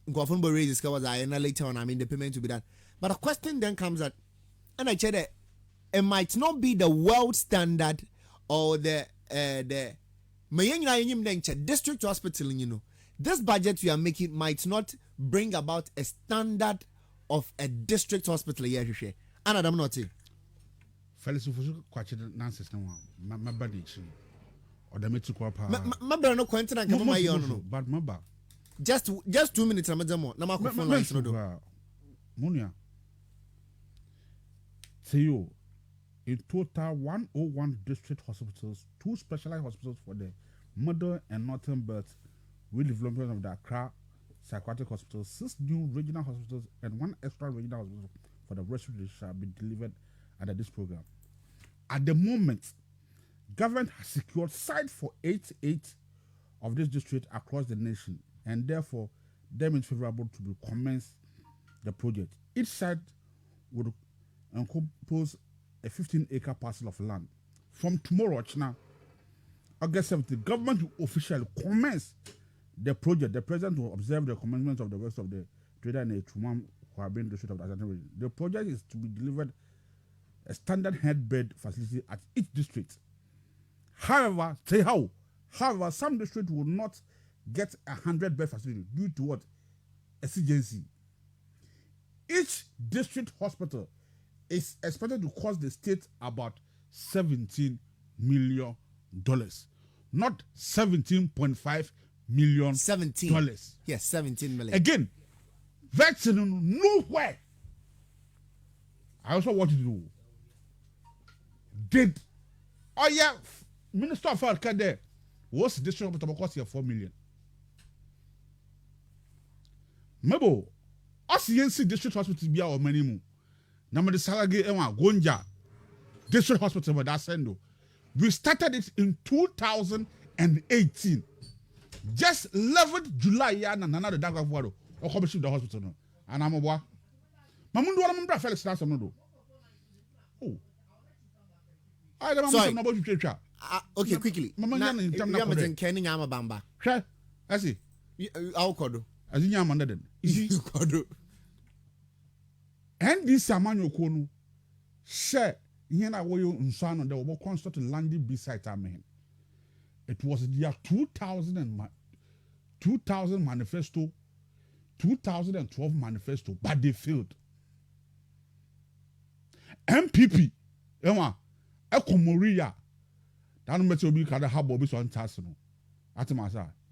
government raises was later on, I mean, the payment to be done. But the question then comes that, and I said that it might not be the world standard or the district hospital, you know. This budget we are making might not bring about a standard of a district hospital here. And I'm not saying. Felix Fufu kwache nonsense na my body or the metu kwa pa my brother no kwente na kama my on no but maba just 2 minutes na madamo na ma phone lines no do munia say you in total 101 district hospitals, 2 specialized hospitals for the middle and northern belt, redevelopment of the Accra psychiatric hospitals, 6 new regional hospitals and 1 extra regional hospital for the rest of the shall be delivered under this program. At the moment, government has secured sites for 88 of this district across the nation, and therefore, them is favorable to be commence the project. Each site would encompass a 15-acre parcel of land. From tomorrow, August 17th, the government will officially commence the project. The president will observe the commencement of the rest of the trader and Tumam who have been district of the Ashanti region. The project is to be delivered a standard head bed facility at each district. However, some districts will not get 100 bed facility due to what? Exigency. Each district hospital is expected to cost the state about $17 million, not $17.5 million. 17. Yes, 17 million. Again, that's nowhere. I also want to know. Did Minister of Health there was the district hospital cost here $4 million? Maybe CNC district hospital be our minimum. Number the salary Gonja district hospital but that's sendo. We started it in 2018. Just 11th July ya na nana the Dagwa Wado or commission the hospital no. And I'm a boy. Mamundu Amambra Felix Nassam no. Oh. I don't know about you. Okay, quickly. Mama in Kenny Yamabamba. Sure. I see. I'll call As in Yamanda. And this Samuel Kono share Yana Wayo and son they were constant landing beside our man. It was the year 2000 manifesto, 2012 manifesto, but they failed. MPP, Emma, Ekomoria, that means you'll be kind of habo on Tassino.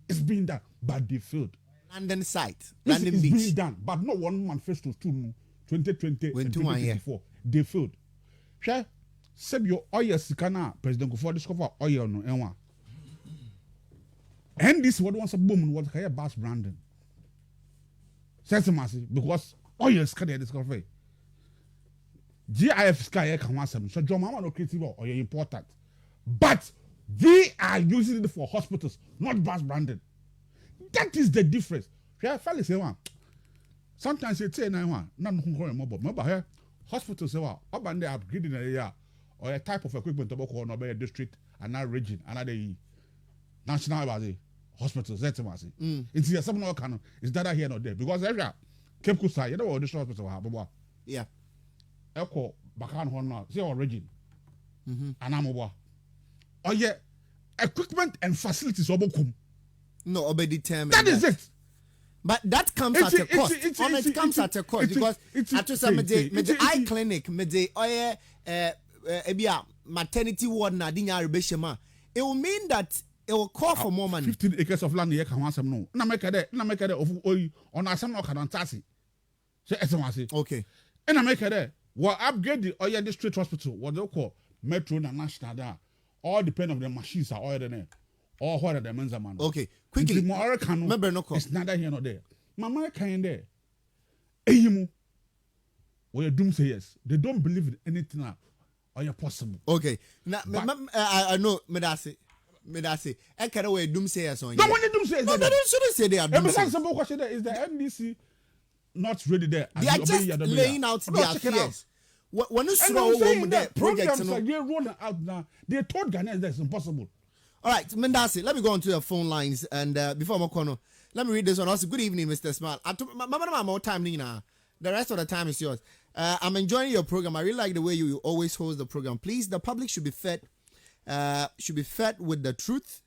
It's been done, but they failed. London site, London Beach. It's been done, but not one manifesto 2020 and 2024. They failed. Share, save your oil sikana, President Kufuor discover oil no Emma. And this what wants a boom was here Bass Brandon. Sensimasi, because oil is kind of discovery. GIF Sky can want some. So John Mama no creative or you're important. But we are using it for hospitals, not Bass Brandon. That is the difference. Yeah, fellas say one. Sometimes you say one, not mobile here. Hospitals say one, up and they upgrading a year or a type of equipment about or a district, another region, another national body. Hospitals, that's what I say. It's here, some kind is that here not there because every Cape Coast, you know what this hospital have. Yeah. Echo Bakan Honor, say origin. And I'm over. Oh, yeah, equipment and facilities obokum. No, obey determined. That is it. But that comes at a cost. It comes at a cost because at some eye clinic, maternity ward na dinya rebeshema. It will mean that it will call for more money. 15 acres of land here can want some no. Na make it of oil on a some can tasi. Say esemasi. Okay. And I make it what upgrade the oil district hospital, what they call metro and national there. All depend on the machines are oil there. Or what are the men's man. Okay. Quickly. Remember no it's neither here nor there. Mama kind there. Eyimu. Or your doom say yes. They don't believe in anything or you're possible. Okay. Now I know Medasi. I can't wait doomsayers on you. No one doomsayers. No, they shouldn't say they are doomsayers. Some question there is the NDC not ready there. They are just laying out their fears. When you saw the projects like they're rolling out now, they told Ghanaians that's impossible. All right, Mendasi, let me go on to the phone lines and before Mokono, let me read this one. Also, good evening, Mr. Smart. More time now. The rest of the time is yours. I'm enjoying your program. I really like the way you always host the program. Please, the public should be fed with the truth.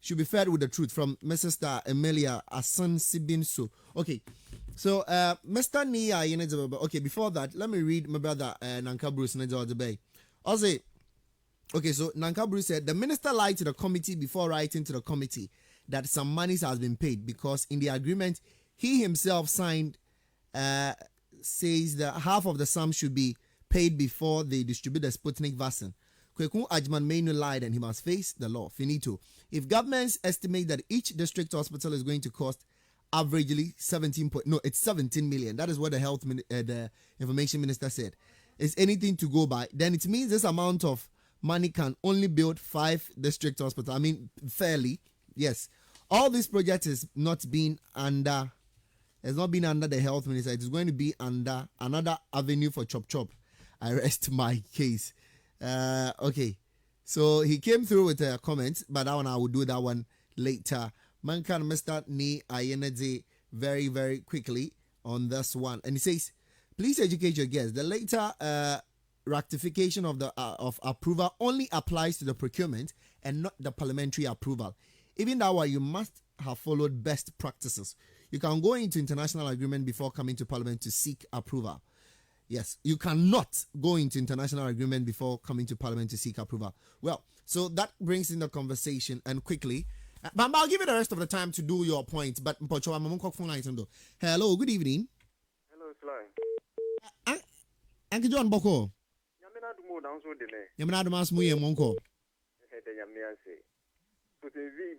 Should be fed with the truth from Mrs. Emilia Asan Sibinso. Okay, so Mr. Nia, okay, before that, let me read my brother Nanka Bruce Bay. I'll say, okay, so Nanka Bruce said the minister lied to the committee before writing to the committee that some monies has been paid because in the agreement he himself signed says that half of the sum should be paid before they distribute the Sputnik vaccine. Kweku Ajman may not lied and he must face the law. Finito. If governments estimate that each district hospital is going to cost averagely 17 million. That is what the information minister said. Is anything to go by? Then it means this amount of money can only build 5 district hospitals. I mean, fairly, yes. All this project is not being under. It's not been under the health minister. It is going to be under another avenue for chop chop. I rest my case. Okay, so he came through with a comment, but that one I will do that one later. Man can Mr. Ni Ayenede very, very quickly on this one, and he says, "Please educate your guests. The later rectification of the of approval only applies to the procurement and not the parliamentary approval. Even that way, you must have followed best practices. You can go into international agreement before coming to parliament to seek approval." Yes, you cannot go into international agreement before coming to parliament to seek approval. Well, so that brings in the conversation and quickly. But I'll give you the rest of the time to do your points. But hello, good evening. Hello, Sly. Uncle John Boko. Yamina Dumo down so delay. Yamina Dumas Muye Monko. Yamiase. Put a V